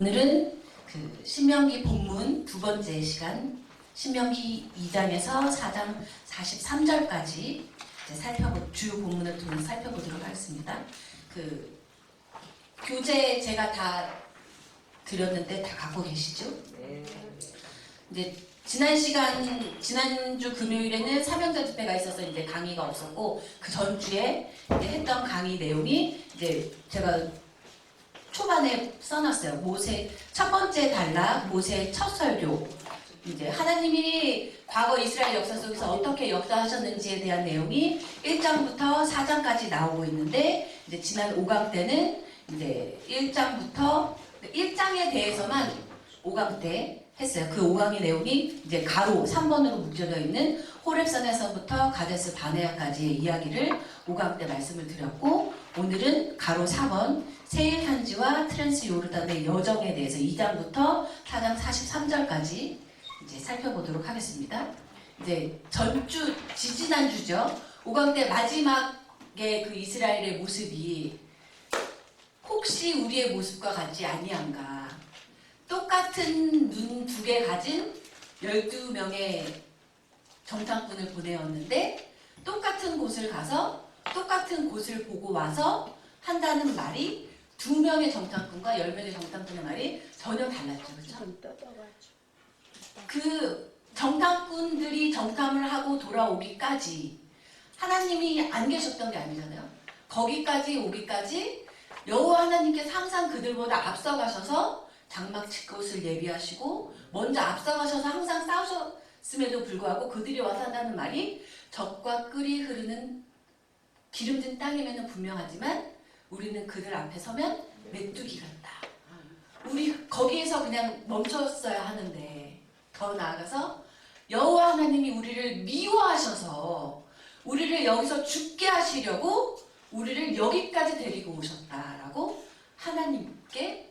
오늘은 그 신명기 본문 두 번째 시간, 신명기 2장에서 4장 43절까지 주요 본문을 통해서 살펴보도록 하겠습니다. 그 교재 제가 다 드렸는데 다 갖고 계시죠? 네. 이제 지난주 금요일에는 사명자 집회가 있어서 이제 강의가 없었고, 그 전주에 이제 했던 강의 내용이 이제 제가 초반에 써놨어요. 모세 첫 번째 단락, 모세 첫 설교. 이제 하나님이 과거 이스라엘 역사 속에서 어떻게 역사하셨는지에 대한 내용이 1장부터 4장까지 나오고 있는데, 이제 지난 5강 때는 이제 1장에 대해서만 5강 때 했어요. 그 5강의 내용이 이제 가로 3번으로 묶여져 있는 호렙산에서부터 가데스 바네아까지의 이야기를 5강 때 말씀을 드렸고, 오늘은 가로 4번 세일 산지와 트랜스 요르단의 여정에 대해서 2장부터 4장 43절까지 이제 살펴보도록 하겠습니다. 이제 지지난주죠. 5강 때 마지막에 그 이스라엘의 모습이 혹시 우리의 모습과 같지 아니한가. 똑같은 눈 두 개 가진 12명의 정탐꾼을 보내었는데, 똑같은 곳을 가서 똑같은 곳을 보고 와서 한다는 말이 2명의 정탐꾼과 10명의 정탐꾼의 말이 전혀 달랐죠. 그렇죠? 그 정탐꾼들이 정탐을 하고 돌아오기까지 하나님이 안 계셨던 게 아니잖아요. 거기까지 오기까지 여호와 하나님께서 항상 그들보다 앞서가셔서 장막 칠 것을 예비하시고 먼저 앞서가셔서 항상 싸우셨음에도 불구하고 그들이 와서 한다는 말이 젖과 꿀이 흐르는 기름진 땅임에는 분명하지만 우리는 그들 앞에 서면 메뚜기 같다. 우리 거기에서 그냥 멈췄어야 하는데, 더 나아가서 여호와 하나님이 우리를 미워하셔서 우리를 여기서 죽게 하시려고 우리를 여기까지 데리고 오셨다라고 하나님께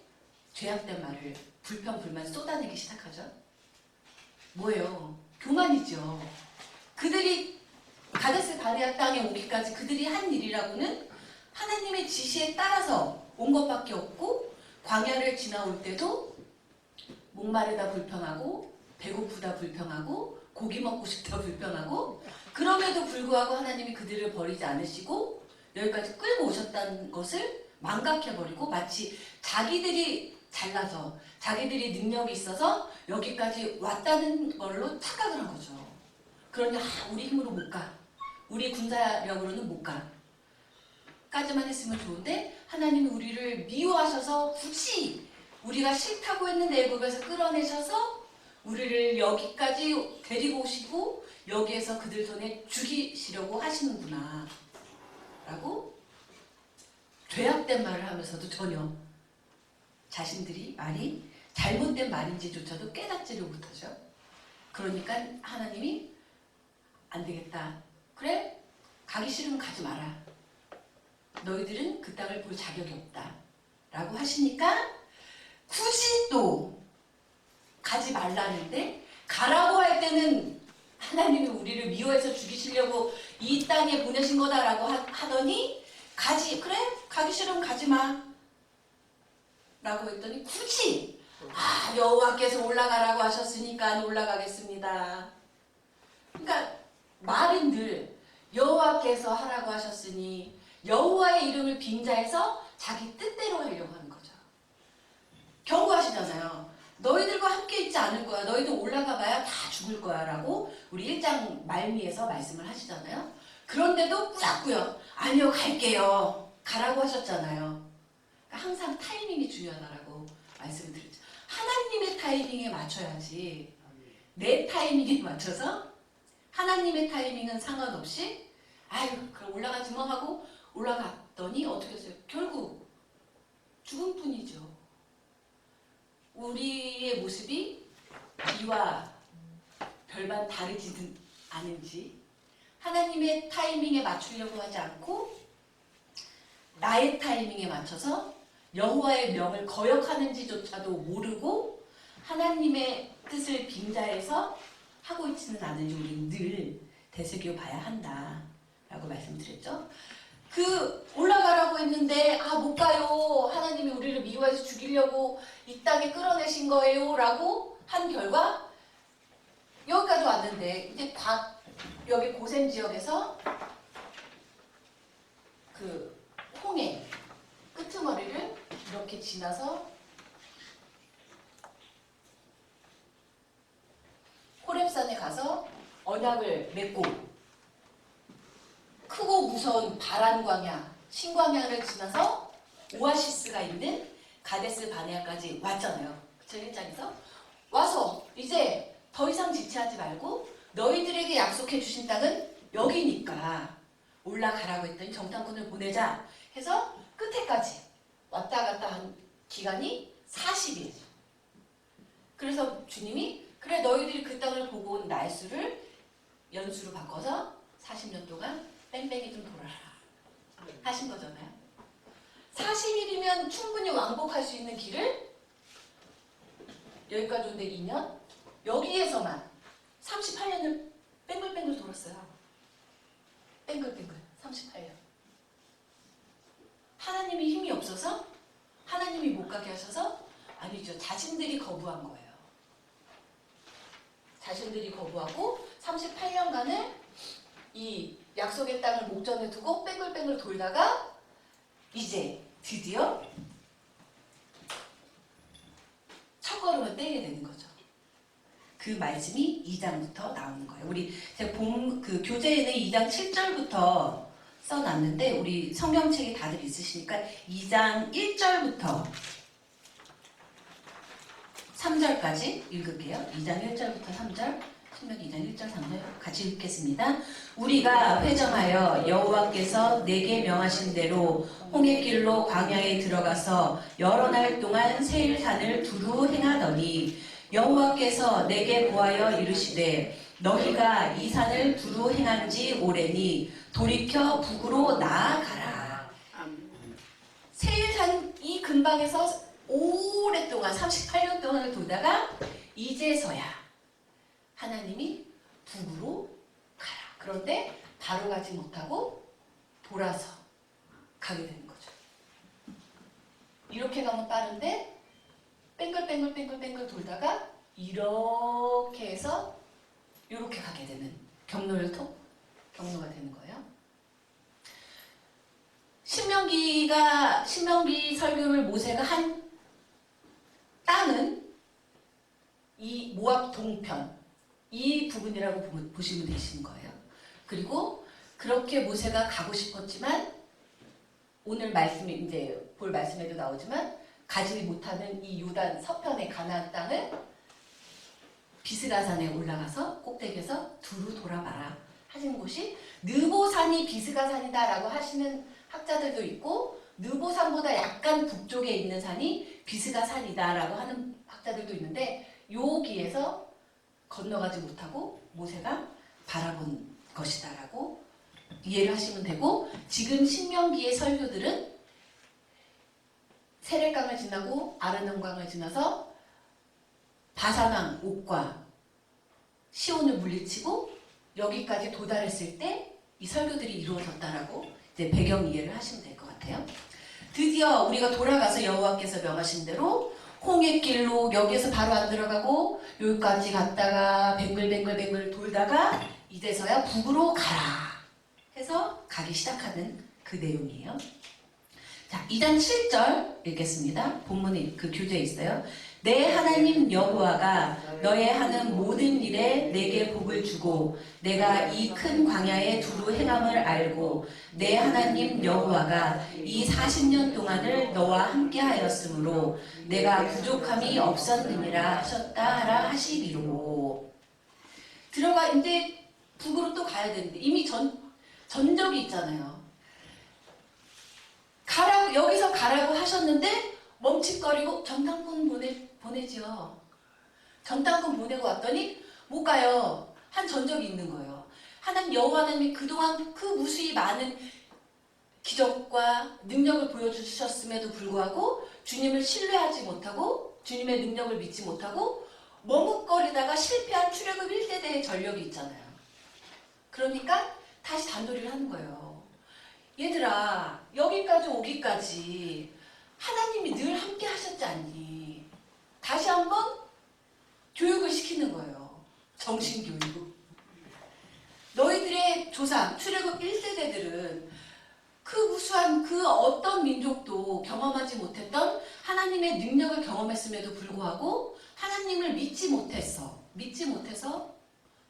죄악된 말을 불평불만 쏟아내기 시작하죠. 뭐예요? 교만이죠. 그들이 가데스 바네아 땅에 오기까지 그들이 한 일이라고는 하나님의 지시에 따라서 온 것밖에 없고, 광야를 지나올 때도 목마르다 불평하고 배고프다 불평하고 고기 먹고 싶다 불평하고, 그럼에도 불구하고 하나님이 그들을 버리지 않으시고 여기까지 끌고 오셨다는 것을 망각해버리고, 마치 자기들이 잘나서 자기들이 능력이 있어서 여기까지 왔다는 걸로 착각을 한 거죠. 그런데 우리 힘으로 못 가, 우리 군사력으로는 못 가 까지만 했으면 좋은데, 하나님이 우리를 미워하셔서 굳이 우리가 싫다고 했는데 애굽에서 끌어내셔서 우리를 여기까지 데리고 오시고 여기에서 그들 손에 죽이시려고 하시는구나 라고 죄악된 말을 하면서도 전혀 자신들이 말이 잘못된 말인지조차도 깨닫지를 못하죠. 그러니까 하나님이 안 되겠다. 그래? 가기 싫으면 가지 마라. 너희들은 그 땅을 볼 자격이 없다. 라고 하시니까 굳이 또 가지 말라는데, 가라고 할 때는 하나님이 우리를 미워해서 죽이시려고 이 땅에 보내신 거다라고 하더니, 그래? 가기 싫으면 가지 마. 라고 했더니 굳이 여호와께서 올라가라고 하셨으니까 올라가겠습니다. 그러니까 말은 늘 여호와께서 하라고 하셨으니 여호와의 이름을 빙자해서 자기 뜻대로 하려고 하는 거죠. 경고하시잖아요. 너희들과 함께 있지 않을 거야. 너희들 올라가 봐야 다 죽을 거야 라고 우리 1장 말미에서 말씀을 하시잖아요. 그런데도 꾸역꾸역 아니요, 갈게요. 가라고 하셨잖아요. 항상 타이밍이 중요하다라고 말씀을 드렸죠. 하나님의 타이밍에 맞춰야지, 내 타이밍에 맞춰서 하나님의 타이밍은 상관없이 그럼 올라가지 뭐 하고 올라갔더니 어떻게 했어요? 결국 죽은 뿐이죠. 우리의 모습이 이와 별반 다르지는 않은지, 하나님의 타이밍에 맞추려고 하지 않고 나의 타이밍에 맞춰서 여호와의 명을 거역하는지조차도 모르고 하나님의 뜻을 빙자해서 하고 있지는 않은지 우리는 늘 되새겨 봐야 한다 라고 말씀드렸죠. 올라가라고 했는데 못 가요. 하나님이 우리를 미워해서 죽이려고 이 땅에 끌어내신 거예요. 라고 한 결과 여기까지 왔는데 이제 여기 고센 지역에서 그 홍해 끄트머리를 이렇게 지나서 호렙산에 가서 언약을 맺고 크고 무서운 바란 광야, 신광야를 지나서 오아시스가 있는 가데스 바네아까지 왔잖아요. 그쵸? 1장에서 와서 이제 더 이상 지체하지 말고 너희들에게 약속해 주신 땅은 여기니까 올라가라고 했더니 정탐꾼을 보내자 해서 끝에까지 왔다 갔다 한 기간이 40일. 그래서 주님이 그래 너희들이 그 땅을 보고 온 날수를 연수로 바꿔서 40년 동안 뺑뺑이 좀 돌아라 하신 거잖아요. 40일이면 충분히 왕복할 수 있는 길을 여기까지 온데 2년? 여기에서만 38년을 뺑글뺑글 돌았어요. 뺑글뺑글 38년. 하나님이 힘이 없어서? 하나님이 못 가게 하셔서? 아니죠. 자신들이 거부한 거예요. 자신들이 거부하고 38년간을 이 약속의 땅을 목전에 두고 뺑글뺑글 돌다가 이제 드디어 첫걸음을 떼게 되는 거죠. 그 말씀이 2장부터 나오는 거예요. 우리 제가 그 교재에는 2장 7절부터 써놨는데 우리 성경책이 다들 있으시니까 2장 1절부터 3절까지 읽을게요. 2장 1절부터 3절, 신명기 2장 1절, 3절 같이 읽겠습니다. 우리가 회정하여 여호와께서 내게 명하신 대로 홍해길로 광야에 들어가서 여러 날 동안 세일산을 두루 행하더니 여호와께서 내게 보하여 이르시되 너희가 이 산을 두루 행한 지 오래니 돌이켜 북으로 나아가라. 세일산 이 근방에서 오랫동안 38년 동안을 돌다가 이제서야 하나님이 북으로 가라. 그런데 바로 가지 못하고 돌아서 가게 되는 거죠. 이렇게 가면 빠른데 뺑글뺑글 돌다가 이렇게 해서 이렇게 가게 되는 경로가 되는 거예요. 신명기 설교를 모세가 한 땅은 이 모압 동편 이 부분이라고 보시면 되시는 거예요. 그리고 그렇게 모세가 가고 싶었지만 오늘 말씀이 이제 볼 말씀에도 나오지만 가지 못하는 이 요단 서편의 가나안 땅을 비스가산에 올라가서 꼭대기에서 두루 돌아봐라 하시는 곳이 느보산이 비스가산이다라고 하시는 학자들도 있고 느보산보다 약간 북쪽에 있는 산이 비스가산이다라고 하는 학자들도 있는데 여기에서 건너가지 못하고 모세가 바라본 것이다라고 이해를 하시면 되고 지금 신명기의 설교들은 세렛강을 지나고 아르논강을 지나서 바산왕 옥과 시온을 물리치고 여기까지 도달했을 때 이 설교들이 이루어졌다라고 이제 배경 이해를 하시면 될 것 같아요. 드디어 우리가 돌아가서 여호와께서 명하신 대로 홍해길로 여기에서 바로 안 들어가고 여기까지 갔다가 뱅글뱅글 돌다가 이제서야 북으로 가라 해서 가기 시작하는 그 내용이에요. 자, 2장 7절 읽겠습니다. 본문이 그 교재에 있어요. 내 하나님 여호와가 너의 하는 모든 일에 내게 복을 주고 내가 이 큰 광야에 두루 행함을 알고 내 하나님 여호와가 이 40년 동안을 너와 함께 하였으므로 내가 부족함이 없었느니라 하셨다라 하시기로. 들어가 이제 북으로 또 가야 되는데 이미 전적이 있잖아요. 가라고 여기서 가라고 하셨는데 멈칫거리고 전당군 보내죠. 전당군 보내고 왔더니 못 가요. 한 전적이 있는 거예요. 하나님 여호와 하나님이 그동안 그 무수히 많은 기적과 능력을 보여주셨음에도 불구하고 주님을 신뢰하지 못하고 주님의 능력을 믿지 못하고 머뭇거리다가 실패한 출애굽 1세대의 전력이 있잖아요. 그러니까 다시 단도리를 하는 거예요. 얘들아, 여기까지 오기까지 하나님이 늘 함께 하셨지 않니? 다시 한번 교육을 시키는 거예요. 정신교육. 너희들의 조상, 출애굽 1세대들은 그 우수한 그 어떤 민족도 경험하지 못했던 하나님의 능력을 경험했음에도 불구하고 하나님을 믿지 못해서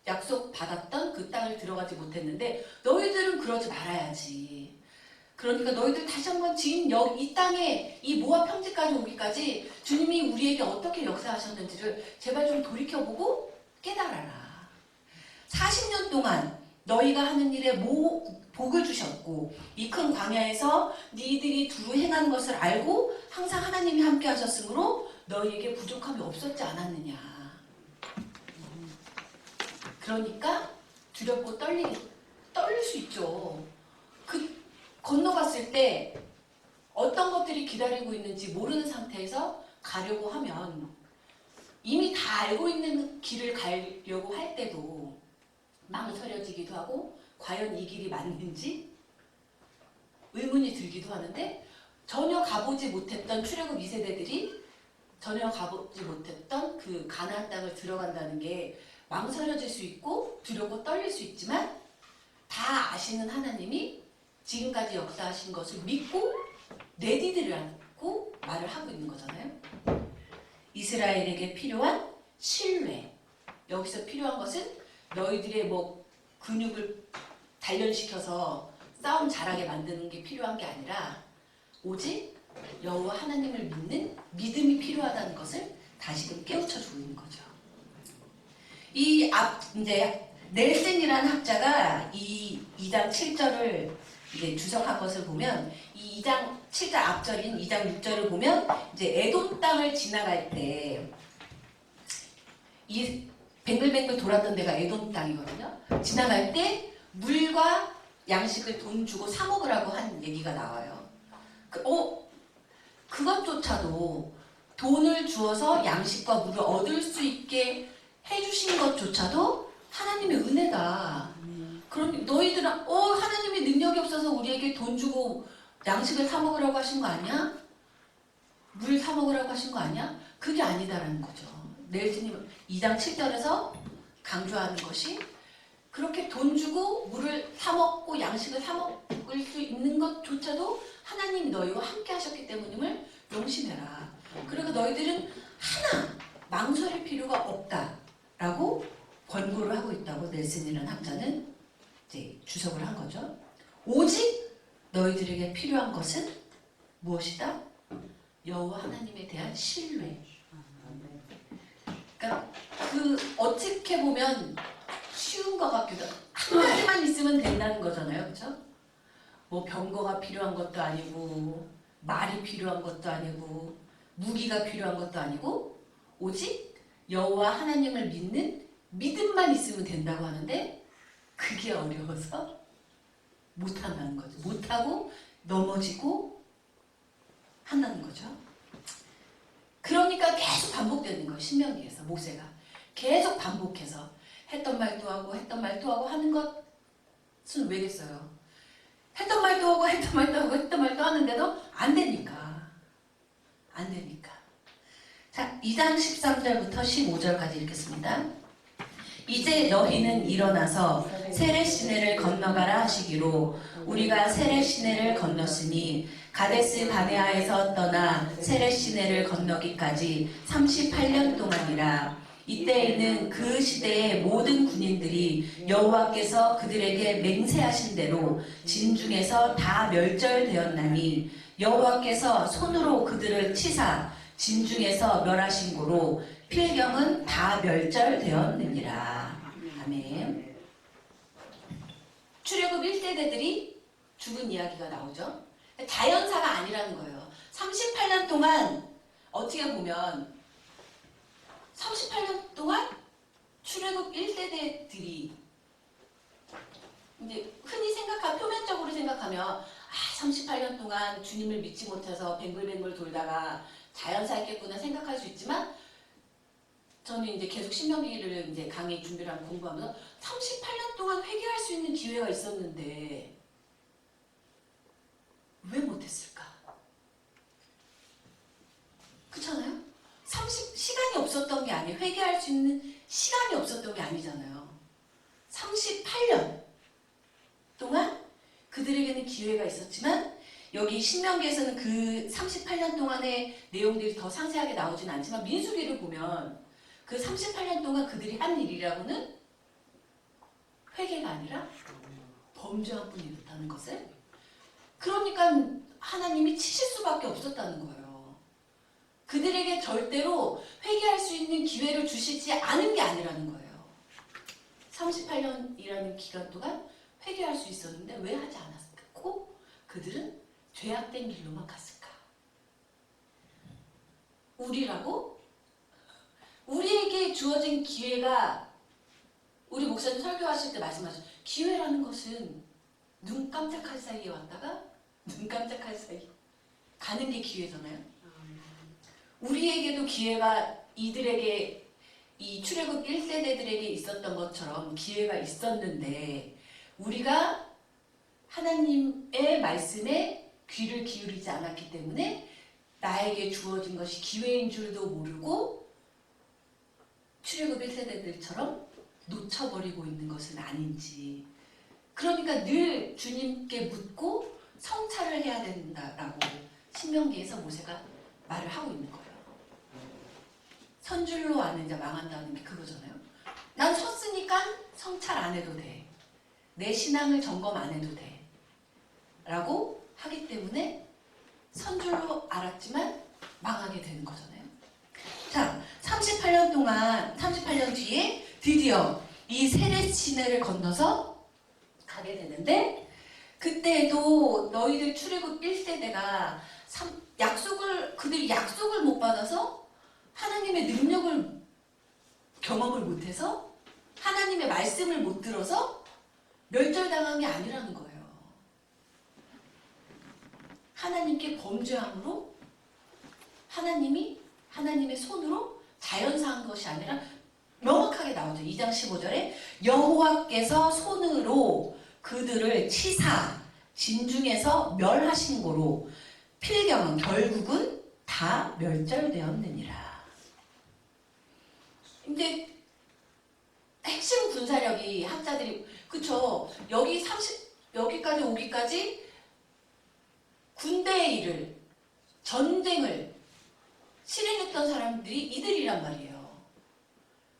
약속받았던 그 땅을 들어가지 못했는데 너희들은 그러지 말아야지. 그러니까 너희들 다시 한번 지금 이 땅에 이 모압 평지까지 오기까지 주님이 우리에게 어떻게 역사하셨는지를 제발 좀 돌이켜보고 깨달아라. 40년 동안 너희가 하는 일에 복을 주셨고 이 큰 광야에서 너희들이 두루 행하는 것을 알고 항상 하나님이 함께 하셨으므로 너희에게 부족함이 없었지 않았느냐. 그러니까 두렵고 떨릴 수 있죠. 건너갔을 때 어떤 것들이 기다리고 있는지 모르는 상태에서 가려고 하면 이미 다 알고 있는 길을 가려고 할 때도 망설여지기도 하고 과연 이 길이 맞는지 의문이 들기도 하는데 전혀 가보지 못했던 출애굽 2세대들이 전혀 가보지 못했던 그 가나안 땅을 들어간다는 게 망설여질 수 있고 두렵고 떨릴 수 있지만 다 아시는 하나님이 지금까지 역사하신 것을 믿고 내디디라고 말을 하고 있는 거잖아요. 이스라엘에게 필요한 신뢰. 여기서 필요한 것은 너희들의 근육을 단련시켜서 싸움 잘하게 만드는 게 필요한 게 아니라 오직 여호와 하나님을 믿는 믿음이 필요하다는 것을 다시금 깨우쳐 주고 있는 거죠. 이제 넬슨이라는 학자가 이 2장 7절을 이제 주석한 것을 보면 이 2장 7절 앞절인 2장 6절을 보면 이제 에돔 땅을 지나갈 때 이 뱅글뱅글 돌았던 데가 에돔 땅이거든요. 지나갈 때 물과 양식을 돈 주고 사 먹으라고 한 얘기가 나와요. 그것조차도 돈을 주어서 양식과 물을 얻을 수 있게 해주신 것조차도 하나님의 은혜다. 그럼 너희들은 하나님의 능력이 없어서 우리에게 돈 주고 양식을 사 먹으라고 하신 거 아니야? 물 사 먹으라고 하신 거 아니야? 그게 아니다라는 거죠. 넬슨이 2장 7절에서 강조하는 것이 그렇게 돈 주고 물을 사 먹고 양식을 사 먹을 수 있는 것조차도 하나님이 너희와 함께 하셨기 때문임을 명심해라. 그러니까 너희들은 하나 망설일 필요가 없다라고 권고를 하고 있다고 넬슨이라는 학자는 이제 주석을 한 거죠. 오직 너희들에게 필요한 것은 무엇이다? 여호와 하나님에 대한 신뢰. 그러니까 어떻게 보면 쉬운 것 같기도 한 가지만 있으면 된다는 거잖아요, 그렇죠? 병거가 필요한 것도 아니고 말이 필요한 것도 아니고 무기가 필요한 것도 아니고 오직 여호와 하나님을 믿는 믿음만 있으면 된다고 하는데 그게 어려워서 못한다는 거죠. 못하고 넘어지고 한다는 거죠. 그러니까 계속 반복되는 거예요. 신명기에서 모세가 계속 반복해서 했던 말도 하고 했던 말도 하고 하는 것은 왜겠어요? 했던 말도 하고 했던 말도 하고 했던 말도 하는데도 안 되니까. 자, 2장 13절부터 15절까지 읽겠습니다. 이제 너희는 일어나서 세렛 시내를 건너가라 하시기로 우리가 세렛 시내를 건넜으니 가데스 바네아에서 떠나 세렛 시내를 건너기까지 38년 동안이라. 이때에는 그 시대의 모든 군인들이 여호와께서 그들에게 맹세하신 대로 진중에서 다 멸절되었나니 여호와께서 손으로 그들을 치사 진중에서 멸하신 고로 필경은 다 멸절되었느니라. 아멘. 출애굽 1세대들이 죽은 이야기가 나오죠. 자연사가 아니라는 거예요. 38년 동안 어떻게 보면 38년 동안 출애굽 1세대들이 이제 흔히 표면적으로 생각하면 38년 동안 주님을 믿지 못해서 뱅글뱅글 돌다가 자연사였겠구나 생각할 수 있지만 저는 이제 계속 신명기를 이제 강의 준비를 하고 공부하면서 38년 동안 회개할 수 있는 기회가 있었는데 시간이 없었던 게 아니에요. 회개할 수 있는 시간이 없었던 게 아니잖아요. 38년 동안 그들에게는 기회가 있었지만 여기 신명기에서는 그 38년 동안의 내용들이 더 상세하게 나오진 않지만 민수기를 보면 그 38년 동안 그들이 한 일이라고는 회개가 아니라 범죄한 뿐이었다는 것을, 그러니까 하나님이 치실 수밖에 없었다는 거예요. 그들에게 절대로 회개할 수 있는 기회를 주시지 않은 게 아니라는 거예요. 38년이라는 기간 동안 회개할 수 있었는데 왜 하지 않았고 그들은 죄악된 길로만 갔을까? 우리에게 주어진 기회가, 우리 목사님 설교하실 때 말씀하셨죠. 기회라는 것은 눈 깜짝할 사이에 왔다가 눈 깜짝할 사이에 가는 게 기회잖아요. 우리에게도 기회가 이들에게, 이 출애굽 1세대들에게 있었던 것처럼 기회가 있었는데 우리가 하나님의 말씀에 귀를 기울이지 않았기 때문에 나에게 주어진 것이 기회인 줄도 모르고 출애굽 1세대들처럼 놓쳐버리고 있는 것은 아닌지. 그러니까 늘 주님께 묻고 성찰을 해야 된다라고 신명기에서 모세가 말을 하고 있는 거예요. 선줄로 아는 자 망한다는 게 그거잖아요. 난 섰으니까 성찰 안 해도 돼. 내 신앙을 점검 안 해도 돼. 라고 하기 때문에 선줄로 알았지만 망하게 되는 거잖아요. 자, 38년 뒤에 드디어 이 세렛 시내를 건너서 가게 되는데, 그때도 너희들 출애굽 1세대가 그들이 약속을 못 받아서 하나님의 능력을 경험을 못해서 하나님의 말씀을 못 들어서 멸절당한 게 아니라는 거예요. 하나님께 범죄함으로 하나님의 손으로 자연사한 것이 아니라 명확하게 나오죠. 2장 15절에 여호와께서 손으로 그들을 치사 진중에서 멸하신 고로 필경은 결국은 다 멸절되었느니라. 근데 핵심 군사력이 학자들이, 그쵸, 여기까지 오기까지 군대의 일을, 전쟁을 실행했던 사람들이 이들이란 말이에요.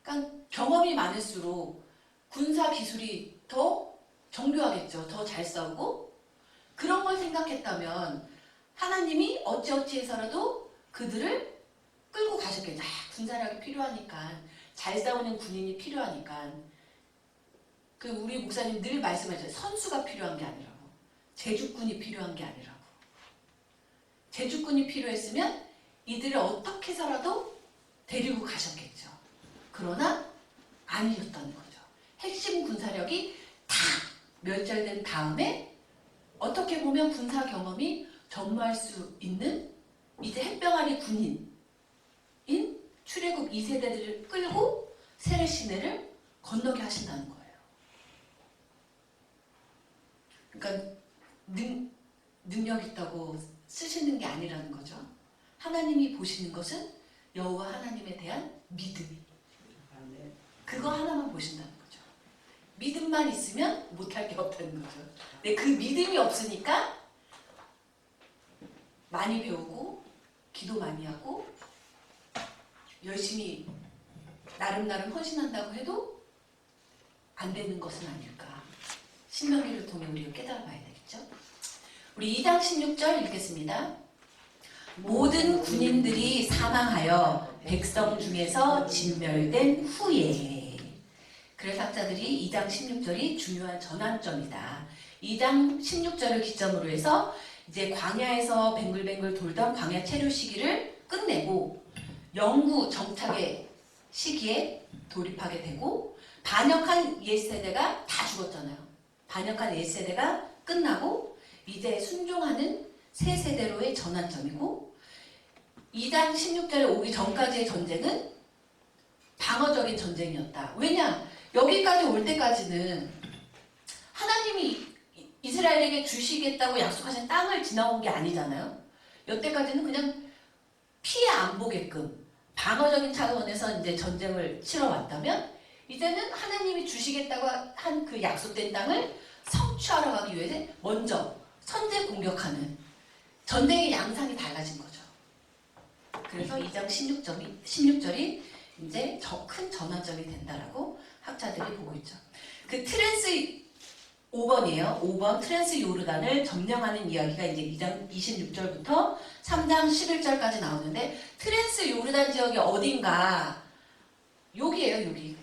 그러니까 경험이 많을수록 군사 기술이 더 정교하겠죠. 더 잘 싸우고. 그런 걸 생각했다면 하나님이 어찌어찌해서라도 그들을 끌고 가셨겠죠. 군사력이 필요하니까, 잘 싸우는 군인이 필요하니까. 그 우리 목사님 늘 말씀하셨어요. 선수가 필요한 게 아니라고, 제주꾼이 필요한 게 아니라고. 제주꾼이 필요했으면 이들을 어떻게 해서라도 데리고 가셨겠죠. 그러나 아니었다는 거죠. 핵심 군사력이 다 멸절된 다음에 어떻게 보면 군사 경험이 전무할 수 있는 이제 햇병아리 군인인 출애굽 2세대들을 끌고 세렛 시내를 건너게 하신다는 거예요. 그러니까 능력 있다고 쓰시는 게 아니라는 거죠. 하나님이 보시는 것은 여호와 하나님에 대한 믿음. 그거 하나만 보신다는 거죠. 믿음만 있으면 못할 게 없다는 거죠. 근데 그 믿음이 없으니까 많이 배우고 기도 많이 하고 열심히 나름 헌신한다고 해도 안 되는 것은 아닐까. 신명기를 통해 우리가 깨달아 봐야 되겠죠. 우리 2장 16절 읽겠습니다. 모든 군인들이 사망하여 백성 중에서 진멸된 후에. 그래서 학자들이 2장 16절이 중요한 전환점이다. 2장 16절을 기점으로 해서 이제 광야에서 뱅글뱅글 돌던 광야 체류 시기를 끝내고 영구 정착의 시기에 돌입하게 되고, 반역한 옛세대가 다 죽었잖아요. 반역한 옛세대가 끝나고 이제 순종하는 새 세대로의 전환점이고, 2장 16절에 오기 전까지의 전쟁은 방어적인 전쟁이었다. 왜냐? 여기까지 올 때까지는 하나님이 이스라엘에게 주시겠다고 약속하신 땅을 지나온 게 아니잖아요. 여태까지는 그냥 피해 안 보게끔 방어적인 차원에서 이제 전쟁을 치러왔다면 이제는 하나님이 주시겠다고 한 그 약속된 땅을 성취하러 가기 위해서 먼저 선제 공격하는 전쟁의 양상이 달라진 거죠. 그래서 2장 16절이 이제 큰 전환점이 된다라고 학자들이 보고 있죠. 그 트랜스 5번이에요. 5번 트랜스 요르단을 점령하는 이야기가 이제 2장 26절부터 3장 11절까지 나오는데 트랜스 요르단 지역이 어딘가 여기에요. 여기.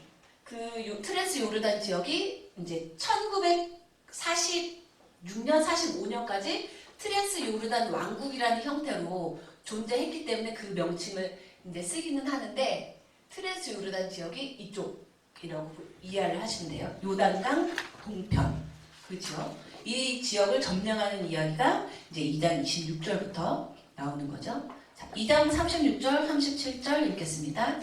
그 트랜스 요르단 지역이 이제 1946년 45년까지 트랜스 요르단 왕국이라는 형태로 존재했기 때문에 그 명칭을 이제 쓰기는 하는데 트랜스 요르단 지역이 이쪽이라고 이해를 하시면 돼요. 요단강 동편 그 지역. 이 지역을 점령하는 이야기가 이제 2장 26절부터 나오는 거죠. 자, 2장 36절, 37절 읽겠습니다.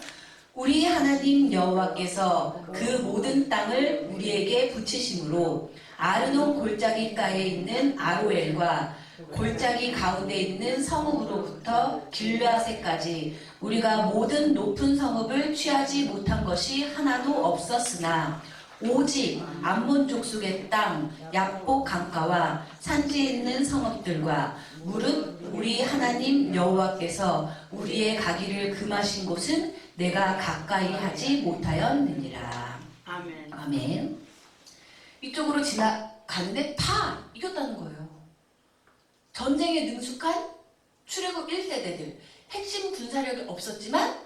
우리 하나님 여호와께서 그 모든 땅을 우리에게 붙이심으로 아르논 골짜기가에 있는 아로엘과 골짜기 가운데 있는 성읍으로부터 길르앗에까지 우리가 모든 높은 성읍을 취하지 못한 것이 하나도 없었으나 오직 암몬 족속의 땅 약복 강가와 산지에 있는 성읍들과 무릇 우리 하나님 여호와께서 우리의 가기를 금하신 곳은 내가 가까이 하지 못하였느니라. 아멘. 아멘. 이쪽으로 지나가는데 다 이겼다는 거예요. 전쟁에 능숙한 출애굽 1세대들, 핵심 군사력이 없었지만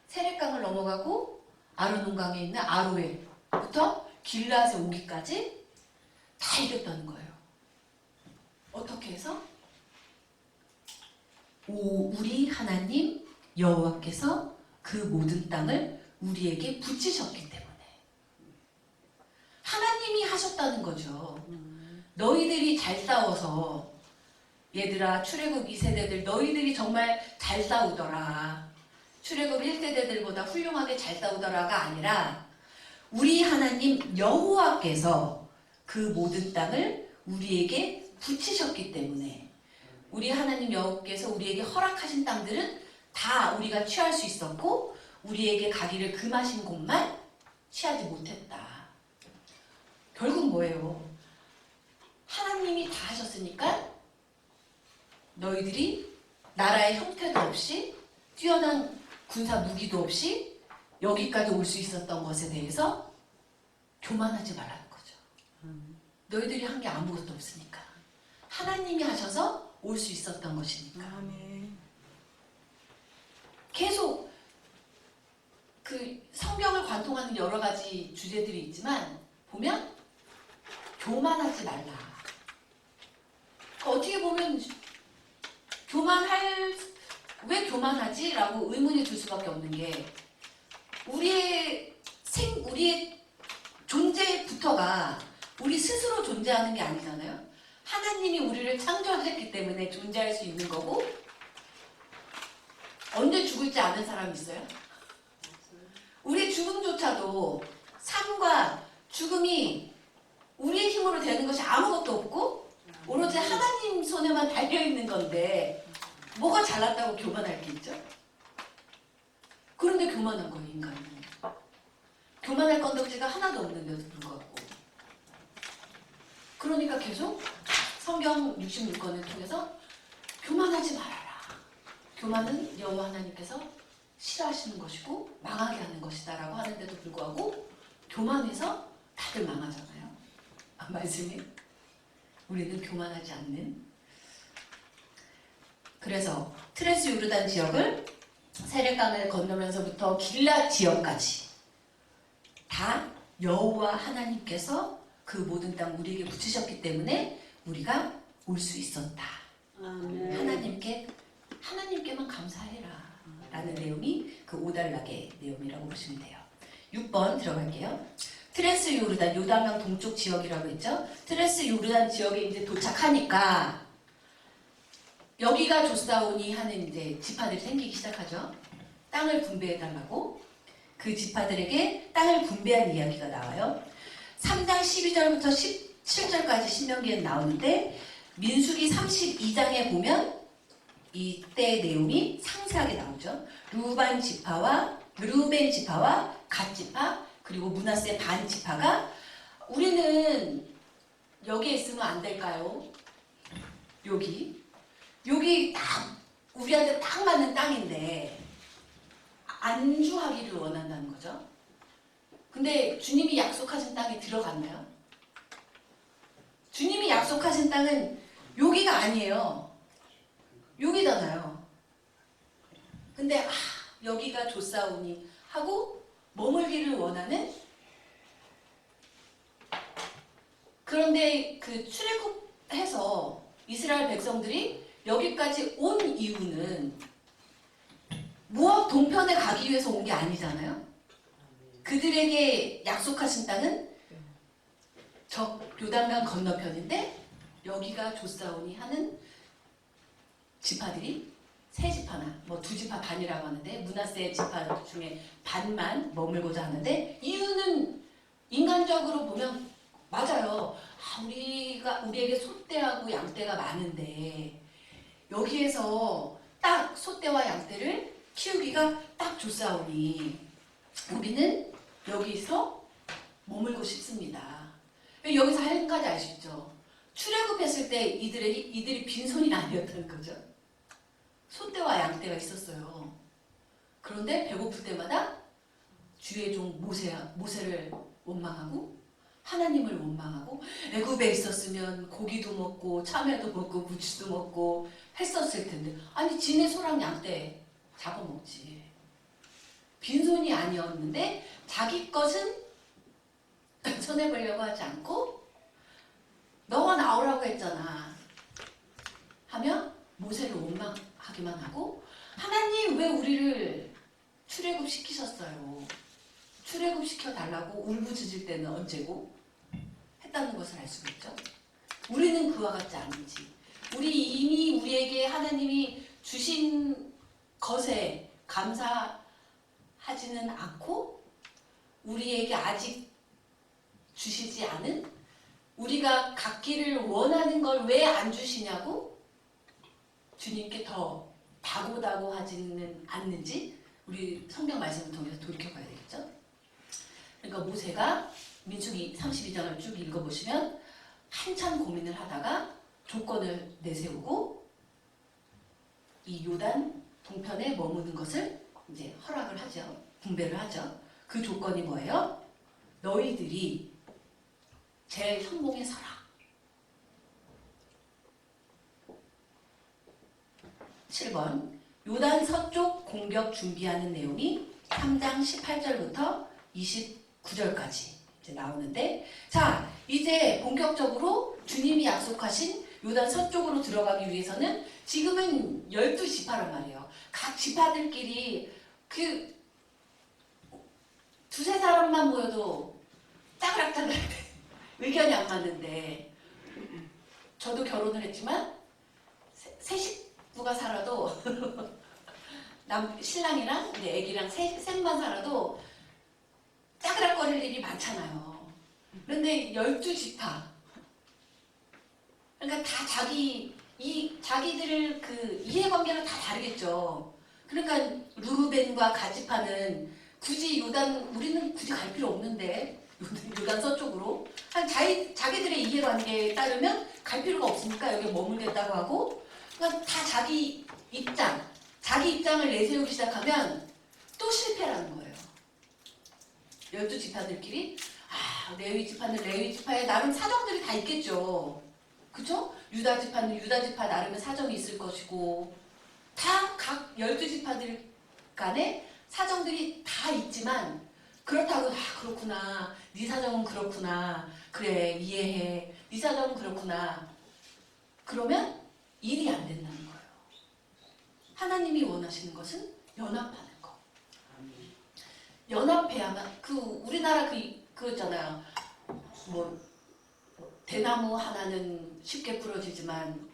세렛강을 넘어가고 아르논강에 있는 아로엘부터 길르앗에 오기까지 다 이겼다는 거예요. 어떻게 해서? 우리 하나님 여호와께서 그 모든 땅을 우리에게 붙이셨기 때문에 하나님이 하셨다는 거죠. 너희들이 잘 싸워서 얘들아 출애굽 2세대들 너희들이 정말 잘 싸우더라. 출애굽 1세대들보다 훌륭하게 잘 싸우더라가 아니라 우리 하나님 여호와께서 그 모든 땅을 우리에게 붙이셨기 때문에 우리 하나님 여호와께서 우리에게 허락하신 땅들은 다 우리가 취할 수 있었고 우리에게 가기를 금하신 곳만 취하지 못했다. 결국 뭐예요? 하나님이 다 하셨으니까 너희들이 나라의 형태도 없이 뛰어난 군사 무기도 없이 여기까지 올 수 있었던 것에 대해서 교만하지 말라는 거죠. 너희들이 한 게 아무것도 없으니까. 하나님이 하셔서 올 수 있었던 것이니까. 아멘. 계속 그 성경을 관통하는 여러 가지 주제들이 있지만 보면 교만하지 말라. 어떻게 보면 왜 교만하지? 라고 의문이 들 수밖에 없는 게 우리의 존재부터가 우리 스스로 존재하는 게 아니잖아요. 하나님이 우리를 창조하셨기 때문에 존재할 수 있는 거고 언제 죽을지 아는 사람 있어요? 우리의 죽음조차도 삶과 죽음이 우리의 힘으로 되는 것이 아무것도 없고 오로지 하나님 손에만 달려있는 건데 뭐가 잘났다고 교만할 게 있죠? 그런데 교만한 거예요, 인간은. 교만할 건덕지가 하나도 없는데도 불구하고. 그러니까 계속 성경 66권을 통해서 교만하지 말아라. 교만은 여호와 하나님께서 싫어하시는 것이고 망하게 하는 것이다 라고 하는데도 불구하고 교만해서 다들 망하잖아요. 말씀이 우리는 교만하지 않는. 그래서 트랜스 요르단 지역을 세렛강을 건너면서부터 길르앗 지역까지 다 여호와 하나님께서 그 모든 땅 우리에게 붙이셨기 때문에 우리가 올 수 있었다. 아멘. 하나님께만 감사해라 라는 내용이 그 5단락의 내용이라고 보시면 돼요. 6번 들어갈게요. 트랜스 요르단, 요단강 동쪽 지역이라고 했죠. 트랜스 요르단 지역에 이제 도착하니까 여기가 좋사오니 하는 이제 지파들이 생기기 시작하죠. 땅을 분배해달라고. 그 지파들에게 땅을 분배한 이야기가 나와요. 3장 12절부터 17절까지 신명기에 나오는데 민수기 32장에 보면 이때 내용이 상세하게 나오죠. 루벤 지파와 갓 지파 그리고 므낫세 반 지파가 우리는 여기에 있으면 안 될까요? 여기 딱 우리한테 딱 맞는 땅인데 안주하기를 원한다는 거죠. 근데 주님이 약속하신 땅에 들어갔나요? 주님이 약속하신 땅은 여기가 아니에요. 여기잖아요. 근데 여기가 좋사오니 하고 머물기를 원하는, 그런데 그 출애굽해서 이스라엘 백성들이 여기까지 온 이유는 모압 동편에 가기 위해서 온 게 아니잖아요. 그들에게 약속하신 땅은 저 요단강 건너편인데 여기가 좋사오니 하는 지파들이 세 지파나 뭐 두 지파 반이라고 하는데 므낫세 지파 중에 반만 머물고자 하는데, 이유는 인간적으로 보면 맞아요. 우리에게 소떼하고 양떼가 많은데 여기에서 딱 소떼와 양떼를 키우기가 딱 좋사오니 우리는 여기서 머물고 싶습니다. 여기서 한 가지 아시죠? 출애굽했을 때 이들이 빈손이 아니었다는 거죠. 소떼와 양떼가 있었어요. 그런데 배고플 때마다 주의 종 모세를 원망하고 하나님을 원망하고, 애굽에 있었으면 고기도 먹고 참외도 먹고 부추도 먹고 했었을 텐데 아니 지네 소랑 양떼 잡아먹지. 빈손이 아니었는데 자기 것은 손해보려고 하지 않고 너가 나오라고 했잖아 하며 모세를 원망하기만 하고, 하나님 왜 우리를 출애굽시키셨어요? 출애굽시켜달라고 울부짖을 때는 언제고? 했다는 것을 알 수 있죠. 우리는 그와 같지 않은지, 이미 우리에게 하나님이 주신 것에 감사하지는 않고 우리에게 아직 주시지 않은, 우리가 갖기를 원하는 걸 왜 안 주시냐고 주님께 더 다고다고하지는 않는지 우리 성경 말씀을 통해서 돌이켜봐야 되겠죠. 그러니까 모세가 민수기 32장을 쭉 읽어보시면 한참 고민을 하다가 조건을 내세우고 이 요단 동편에 머무는 것을 이제 허락을 하죠. 분배를 하죠. 그 조건이 뭐예요? 너희들이 제 성공에 서라. 7번 요단 서쪽 공격 준비하는 내용이 3장 18절부터 29절까지 이제 나오는데, 자 이제 본격적으로 주님이 약속하신 요단 서쪽으로 들어가기 위해서는 지금은 12지파란 말이에요. 각 지파들끼리 그 두세 사람만 모여도 짜그락짜그락 의견이 안 맞는데, 저도 결혼을 했지만 세 식구가 살아도 신랑이랑 이제 애기랑 셋만 살아도 짜그락거릴 일이 많잖아요. 그런데 12지파, 그러니까 다 자기들 그 이해관계가 다 다르겠죠. 그러니까 루벤과 갓지파는 굳이 우리는 굳이 갈 필요 없는데 요단 서쪽으로 자기들의 이해관계에 따르면 갈 필요가 없으니까 여기 머물겠다고 하고, 그러니까 다 자기 입장을 내세우기 시작하면 또 실패라는 거예요. 12지파들끼리 레위 지파는 레위 지파에 나름 사정들이 다 있겠죠. 그죠? 유다 지파는 유다 지파 나름의 사정이 있을 것이고, 다 각 12지파들 간에 사정들이 다 있지만, 그렇다고 그렇구나, 네 사정은 그렇구나, 그래 이해해, 네 사정은 그렇구나, 그러면 일이 안 된다는 거예요. 하나님이 원하시는 것은 연합하는 거. 연합해야만, 우리나라 그거잖아요. 뭐 대나무 하나는 쉽게 부러지지만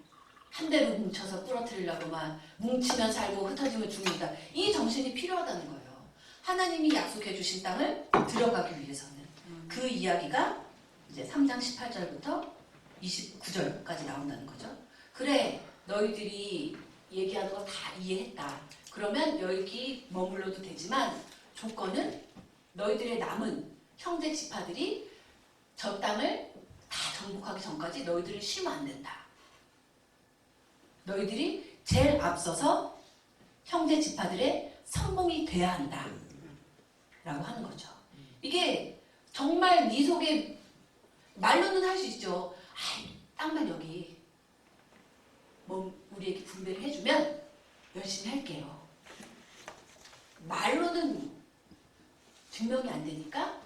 한 대로 뭉쳐서 부러뜨리려고만 뭉치면 살고 흩어지면 죽는다. 이 정신이 필요하다는 거예요. 하나님이 약속해 주신 땅을 들어가기 위해서는. 그 이야기가 이제 3장 18절부터 29절까지 나온다는 거죠. 그래, 너희들이 얘기하는 거 다 이해했다. 그러면 여기 머물러도 되지만 조건은 너희들의 남은 형제 지파들이 저 땅을 다 정복하기 전까지 너희들이 쉬면 안 된다. 너희들이 제일 앞서서 형제 지파들의 선봉이 돼야 한다. 라고 하는 거죠. 이게 정말 네 속에 말로는 할 수 있죠. 땅만 여기 뭐 우리에게 분배를 해주면 열심히 할게요. 말로는 증명이 안 되니까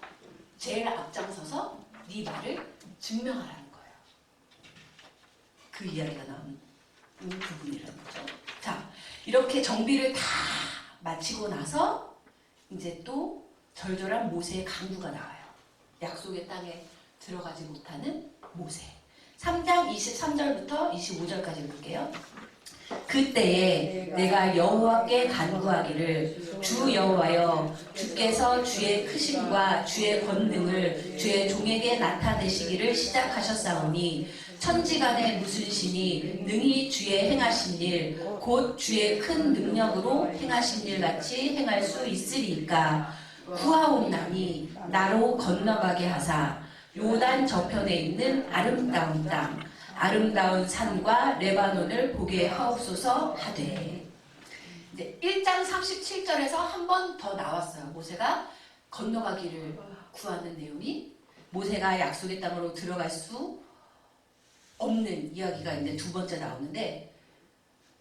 제일 앞장서서 네 말을 증명하라는 거예요. 그 이야기가 나오는 부분이라는 거죠. 자, 이렇게 정비를 다 마치고 나서 이제 또 절절한 모세의 강구가 나와요. 약속의 땅에 들어가지 못하는 모세. 3장 23절부터 25절까지 볼게요. 그때에 내가 여호와께 간구하기를 주 여호와여 주께서 주의 크심과 주의 권능을 주의 종에게 나타내시기를 시작하셨사오니 천지간에 무슨 신이 능히 주의 행하신 일 곧 주의 큰 능력으로 행하신 일 같이 행할 수 있으리이까. 구하옵나니 나로 건너가게 하사 요단 저편에 있는 아름다운 땅 아름다운 산과 레바논을 보게 하옵소서 하되. 이제 1장 37절에서 한 번 더 나왔어요. 모세가 건너가기를 구하는 내용이, 모세가 약속의 땅으로 들어갈 수 없는 이야기가 이제 두 번째 나오는데,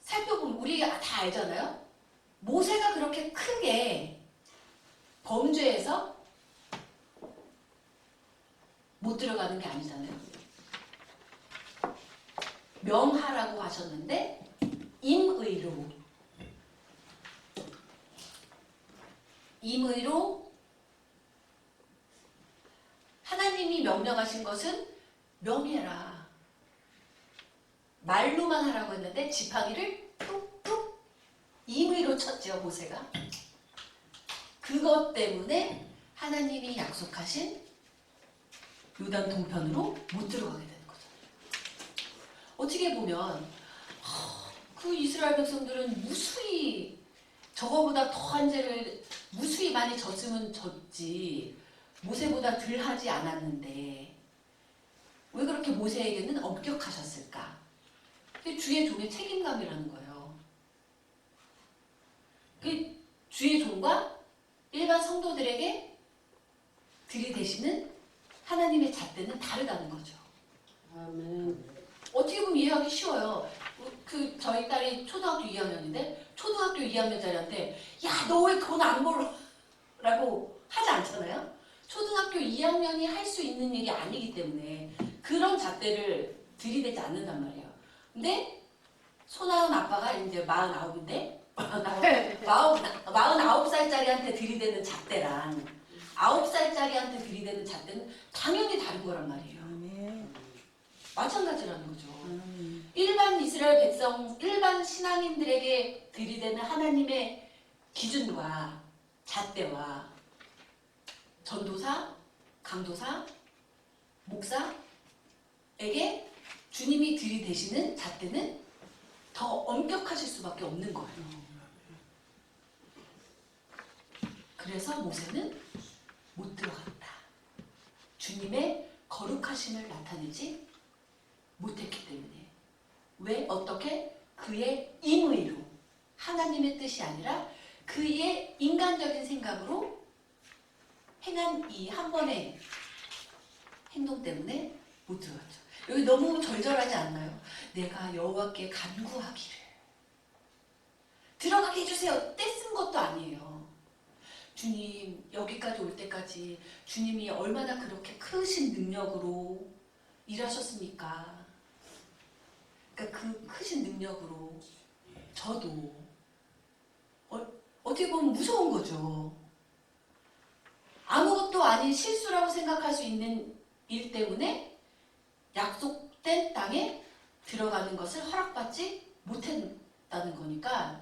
살펴보면 우리가 다 알잖아요. 모세가 그렇게 크게 범죄해서 못 들어가는 게 아니잖아요. 명하라고 하셨는데 임의로 하나님이 명령하신 것은 명해라. 말로만 하라고 했는데 지팡이를 뚝뚝 임의로 쳤죠, 모세가. 그것 때문에 하나님이 약속하신 요단 동편으로 못 들어가게 되는 거죠. 어떻게 보면 그 이스라엘 백성들은 무수히 저거보다 더한 죄를 무수히 많이 졌으면 졌지 모세보다 덜 하지 않았는데 왜 그렇게 모세에게는 엄격하셨을까? 그게 주의 종의 책임감이라는 거예요. 그 주의 종과 일반 성도들에게 들이대시는 하나님의 잣대는 다르다는 거죠. 아멘. 어떻게 보면 이해하기 쉬워요. 저희 딸이 초등학교 2학년인데 초등학교 2학년짜리한테 야, 너 왜 돈 안 벌어? 라고 하지 않잖아요. 초등학교 2학년이 할 수 있는 일이 아니기 때문에 그런 잣대를 들이대지 않는단 말이에요. 근데 소나은 아빠가 이제 49인데 49살짜리한테 들이대는 잣대랑 9살짜리한테 들이대는 잣대는 당연히 다른 거란 말이에요. 마찬가지라는 거죠. 일반 이스라엘 백성, 일반 신앙인들에게 들이대는 하나님의 기준과 잣대와 전도사, 강도사, 목사에게 주님이 들이대시는 잣대는 더 엄격하실 수밖에 없는 거예요. 그래서 모세는 못 들어갔다. 주님의 거룩하심을 나타내지 못했기 때문에. 왜? 어떻게? 그의 임의로, 하나님의 뜻이 아니라 그의 인간적인 생각으로 행한 이 한 번의 행동 때문에 못 들어갔죠. 여기 너무 절절하지 않나요? 내가 여호와께 간구하기를 들어가게 해주세요. 떼쓴 것도 아니에요. 주님, 여기까지 올 때까지 주님이 얼마나 그렇게 크신 능력으로 일하셨습니까? 그러니까 그 크신 능력으로 저도 어떻게 보면 무서운 거죠. 아무것도 아닌 실수라고 생각할 수 있는 일 때문에 약속된 땅에 들어가는 것을 허락받지 못했다는 거니까,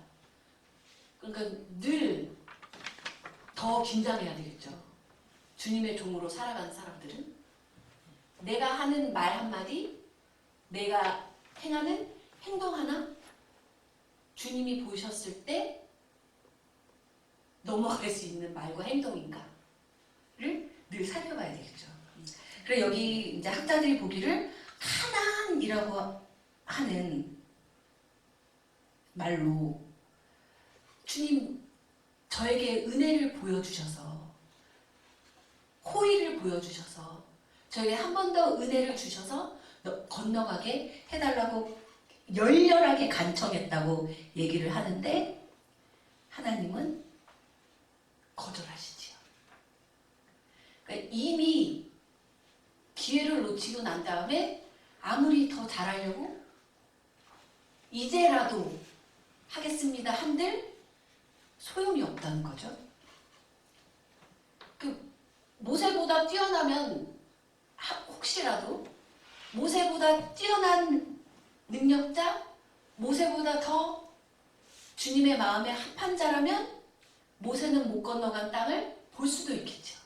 그러니까 늘 더 긴장해야 되겠죠. 주님의 종으로 살아가는 사람들은 내가 하는 말 한마디, 내가 행하는 행동 하나 주님이 보셨을 때 넘어갈 수 있는 말과 행동인가를 늘 살펴봐야 되겠죠. 그래 여기 이제 학자들이 보기를 가난이라고 하는 말로 주님 저에게 은혜를 보여주셔서 호의를 보여주셔서 저에게 한 번 더 은혜를 주셔서 건너가게 해달라고 열렬하게 간청했다고 얘기를 하는데 하나님은 거절하시지요. 그러니까 이미 기회를 놓치고 난 다음에 아무리 더 잘하려고 이제라도 하겠습니다 한들 소용이 없다는 거죠. 그 모세보다 뛰어나면 혹시라도 모세보다 뛰어난 능력자, 모세보다 더 주님의 마음에 합한 자라면 모세는 못 건너간 땅을 볼 수도 있겠죠.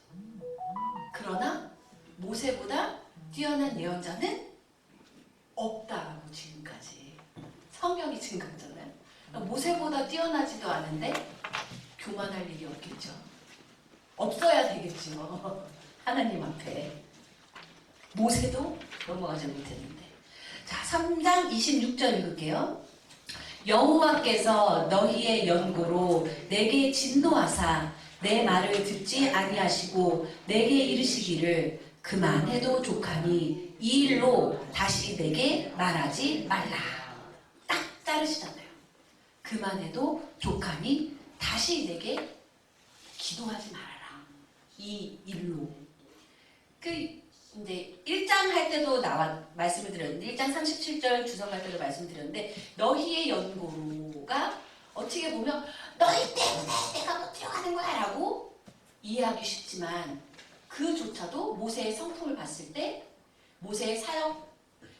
그러나 모세보다 뛰어난 예언자는 없다라고 지금까지 성경이 증거했잖아요. 모세보다 뛰어나지도 않은데 교만할 일이 없겠죠. 없어야 되겠죠. 하나님 앞에. 모세도 넘어가지 못했는데. 자, 3장 26절 읽을게요. 여호와께서 너희의 연고로 내게 진노하사 내 말을 듣지 아니하시고 내게 이르시기를 그만해도 족하니 이 일로 다시 내게 말하지 말라. 딱 자르시잖아요. 그만해도 족하니 다시 내게 기도하지 말아라. 이 일로. 이제 1장 할 때도 말씀을 드렸는데 1장 37절 주석할 때도 말씀드렸는데 너희의 연고로가 어떻게 보면 너희 때문에 내가 못 들어가는 거야 라고 이해하기 쉽지만 그조차도 모세의 성품을 봤을 때 모세의 사역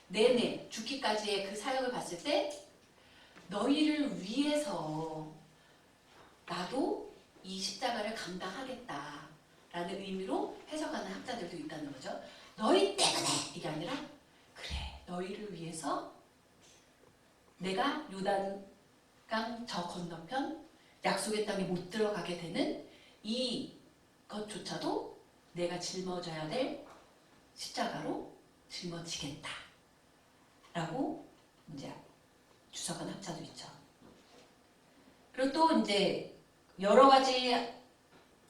내내 죽기까지의 그 사역을 봤을 때 너희를 위해서 나도 이 십자가를 감당하겠다라는 의미로 해석하는 학자들도 있다는 거죠. 너희 때문에 이게 아니라 그래 너희를 위해서 내가 요단강 저 건너편 약속의 땅에 못 들어가게 되는 이것조차도 내가 짊어져야 될 십자가로 짊어지겠다 라고 이제 주석한 학자도 있죠. 그리고 또 이제 여러 가지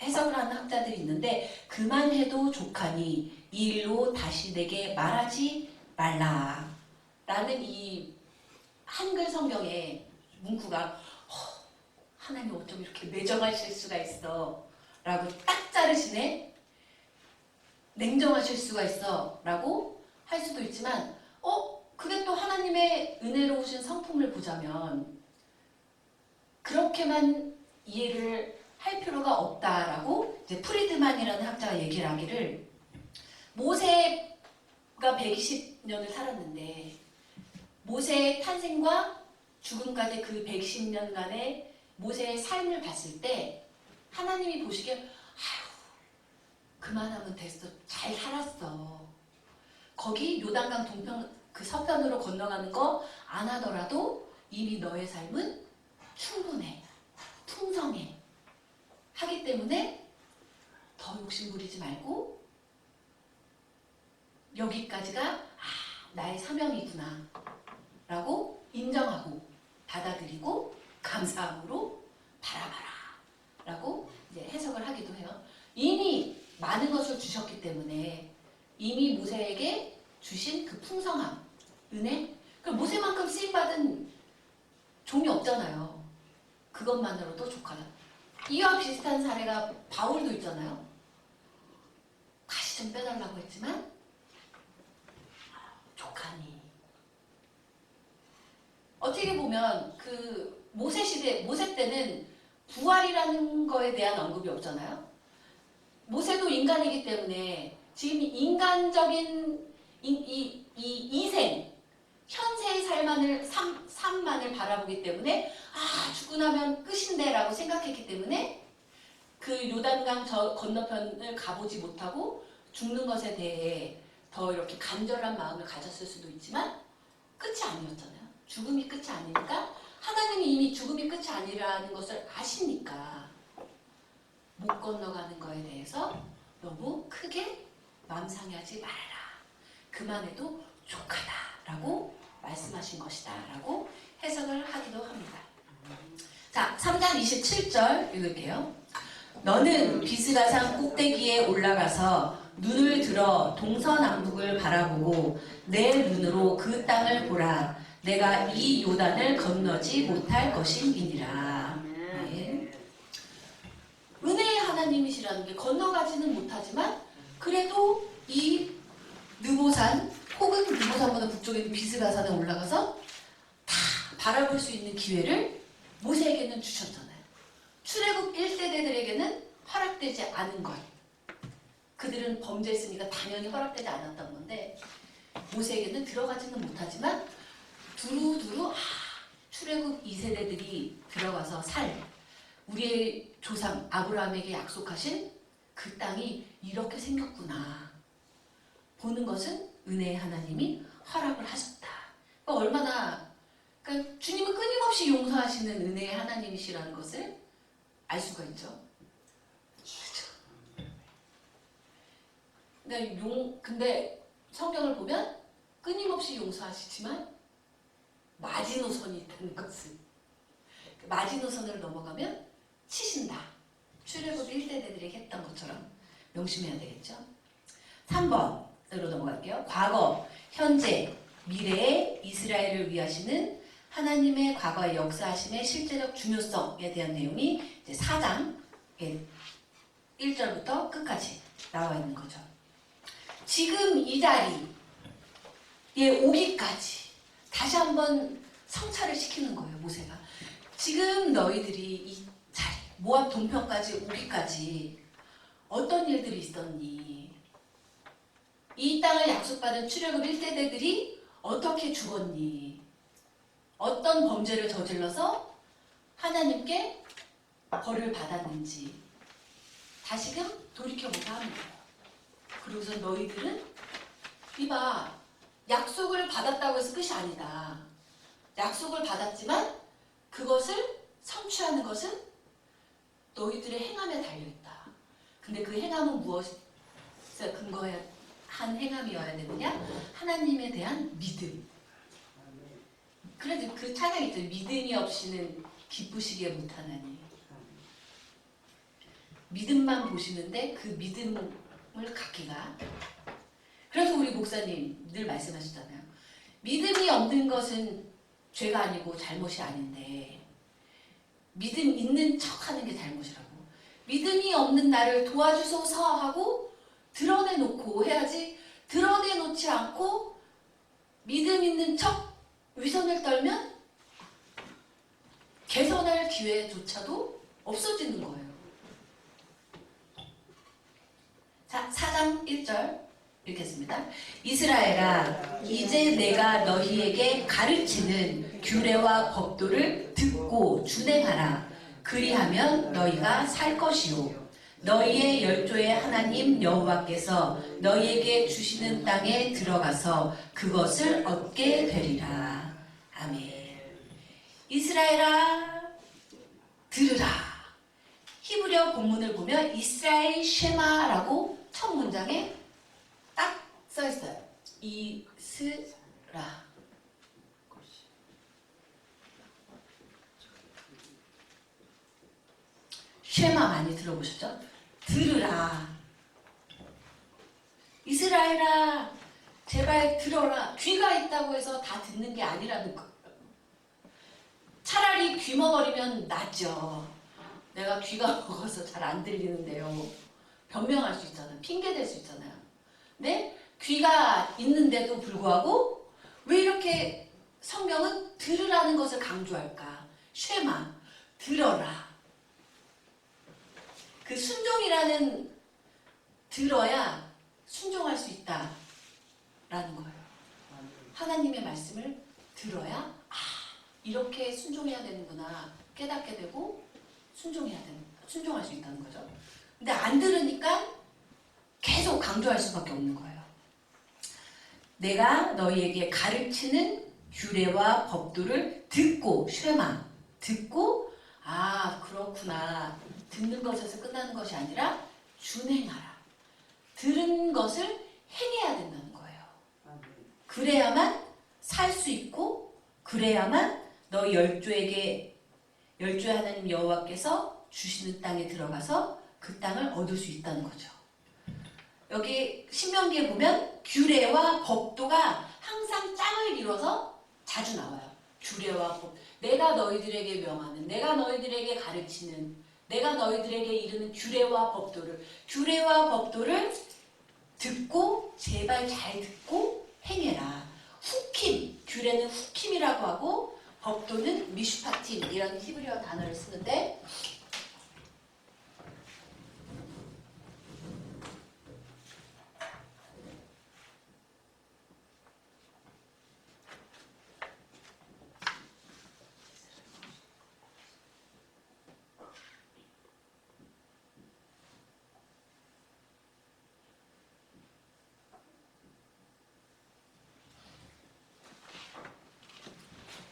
해석을 하는 학자들이 있는데 그만해도 족하니 이 일로 다시 내게 말하지 말라 라는 이 한글 성경의 문구가 하나님 어쩜 이렇게 매정하실 수가 있어 라고 딱 자르시네. 냉정하실 수가 있어 라고 할 수도 있지만 그게 또 하나님의 은혜로우신 성품을 보자면 그렇게만 이해를 할 필요가 없다라고 이제 프리드만이라는 학자가 얘기를 하기를 모세가 120년을 살았는데 모세의 탄생과 죽음까지 그 120년간의 모세의 삶을 봤을 때 하나님이 보시기에 아휴 그만하면 됐어 잘 살았어 거기 요단강 동편 그 서편으로 건너가는 거 안 하더라도 이미 너의 삶은 충분해 풍성해 하기 때문에 더 욕심 부리지 말고 여기까지가 나의 사명이구나 라고 인정하고 받아들이고 감사함으로 바라봐라 라고 이제 해석을 하기도 해요. 이미 많은 것을 주셨기 때문에 이미 모세에게 주신 그 풍성함, 은혜 모세만큼 쓰임받은 종이 없잖아요. 그것만으로도 족하다. 이와 비슷한 사례가 바울도 있잖아요. 가시 좀 빼달라고 했지만 족하니. 어떻게 보면 그 모세 시대, 모세 때는 부활이라는 거에 대한 언급이 없잖아요. 모세도 인간이기 때문에 지금 인간적인 이 이생, 현세의 삶만을 바라보기 때문에 죽고 나면 끝인데 라고 생각했기 때문에 그 요단강 저 건너편을 가보지 못하고 죽는 것에 대해 더 이렇게 간절한 마음을 가졌을 수도 있지만 끝이 아니었잖아요. 죽음이 끝이 아니니까 하나님이 이미 죽음이 끝이 아니라는 것을 아시니까 못 건너가는 거에 대해서 너무 크게 마음 상해하지 말아라. 그만해도 족하다라고 말씀하신 것이다 라고 해석을 하기도 합니다. 자, 3장 27절 읽을게요. 너는 비스가산 꼭대기에 올라가서 눈을 들어 동서남북을 바라보고 내 눈으로 그 땅을 보라. 내가 이 요단을 건너지 못할 것임이니라. 네. 은혜의 하나님이시라는 게 건너가지는 못하지만 그래도 이 느보산 혹은 느보산보다 북쪽에 있는 비스가산에 올라가서 다 바라볼 수 있는 기회를 모세에게는 주셨잖아요. 출애굽 1세대들에게는 허락되지 않은 것. 그들은 범죄했으니까 당연히 허락되지 않았던 건데 모세에게는 들어가지는 못하지만 두루두루 출애굽 2세대들이 들어가서 살 우리의 조상 아브라함에게 약속하신 그 땅이 이렇게 생겼구나 보는 것은 은혜의 하나님이 허락을 하셨다. 그러니까 주님은 끊임없이 용서하시는 은혜의 하나님이시라는 것을 알 수가 있죠. 근데 성경을 보면 끊임없이 용서하시지만 마지노선이 있다는 것을, 마지노선을 넘어가면 치신다. 출애굽 1세대들이 했던 것처럼 명심해야 되겠죠. 3번으로 넘어갈게요. 과거, 현재, 미래의 이스라엘을 위하시는 하나님의 과거의 역사하심의 실제적 중요성에 대한 내용이 이제 4장 1절부터 끝까지 나와 있는 거죠. 지금 이 자리에 오기까지 다시 한번 성찰을 시키는 거예요. 모세가. 지금 너희들이 이 자리 모압 동편까지 오기까지 어떤 일들이 있었니? 이 땅을 약속받은 출애굽 1세대들이 어떻게 죽었니? 어떤 범죄를 저질러서 하나님께 벌을 받았는지 다시금 돌이켜보자 하는 거예요. 그러고서 너희들은 이봐, 약속을 받았다고 해서 끝이 아니다. 약속을 받았지만 그것을 성취하는 것은 너희들의 행함에 달려있다. 근데 그 행함은 무엇에 근거한 행함이어야 되느냐? 하나님에 대한 믿음. 그래도 그 찬양이 있죠. 믿음이 없이는 기쁘시게 못하나니. 믿음만 보시는데 그 믿음을 갖기가. 그래서 우리 목사님 늘 말씀하시잖아요. 믿음이 없는 것은 죄가 아니고 잘못이 아닌데 믿음 있는 척하는 게 잘못이라고. 믿음이 없는 나를 도와주소서 하고 드러내놓고 해야지. 드러내놓지 않고 믿음 있는 척 위선을 떨면 개선할 기회조차도 없어지는 거예요. 자, 4장 1절 읽겠습니다. 이스라엘아, 이제 내가 너희에게 가르치는 규례와 법도를 듣고 준행하라. 그리하면 너희가 살 것이요 너희의 열조의 하나님 여호와께서 너희에게 주시는 땅에 들어가서 그것을 얻게 되리라. 아멘. 이스라엘아, 들으라. 히브리어 본문을 보면 이스라엘 쉐마라고 첫 문장에 딱 써있어요. 이스라. 쉐마 많이 들어보셨죠? 들으라. 이스라엘아, 제발 들어라. 귀가 있다고 해서 다 듣는 게 아니라는 거예요. 차라리 귀 먹어리면 낫죠. 내가 귀가 먹어서 잘 안 들리는데요. 변명할 수 있잖아요. 핑계 댈 수 있잖아요. 근데 귀가 있는데도 불구하고 왜 이렇게 성경은 들으라는 것을 강조할까? 쉐마, 들어라. 그 순종이라는 들어야 순종할 수 있다라는 거예요. 하나님의 말씀을 들어야 이렇게 순종해야 되는구나 깨닫게 되고 순종할 수 있다는 거죠. 근데 안 들으니까 계속 강조할 수밖에 없는 거예요. 내가 너희에게 가르치는 규례와 법도를 듣고 쉐마 듣고 아 그렇구나 듣는 것에서 끝나는 것이 아니라 준행하라. 들은 것을 행해야 된다는 거예요. 그래야만 살 수 있고 그래야만 너희 열조에게 열조의 하나님 여호와께서 주시는 땅에 들어가서 그 땅을 얻을 수 있다는 거죠. 여기 신명기에 보면 규례와 법도가 항상 짝을 이뤄서 자주 나와요. 규례와 법. 내가 너희들에게 명하는, 내가 너희들에게 가르치는, 내가 너희들에게 이르는 규례와 법도를 듣고 제발 잘 듣고 행해라. 후킴, 규례는 후킴이라고 하고 법도는 미슈파팀 이런 히브리어 단어를 쓰는데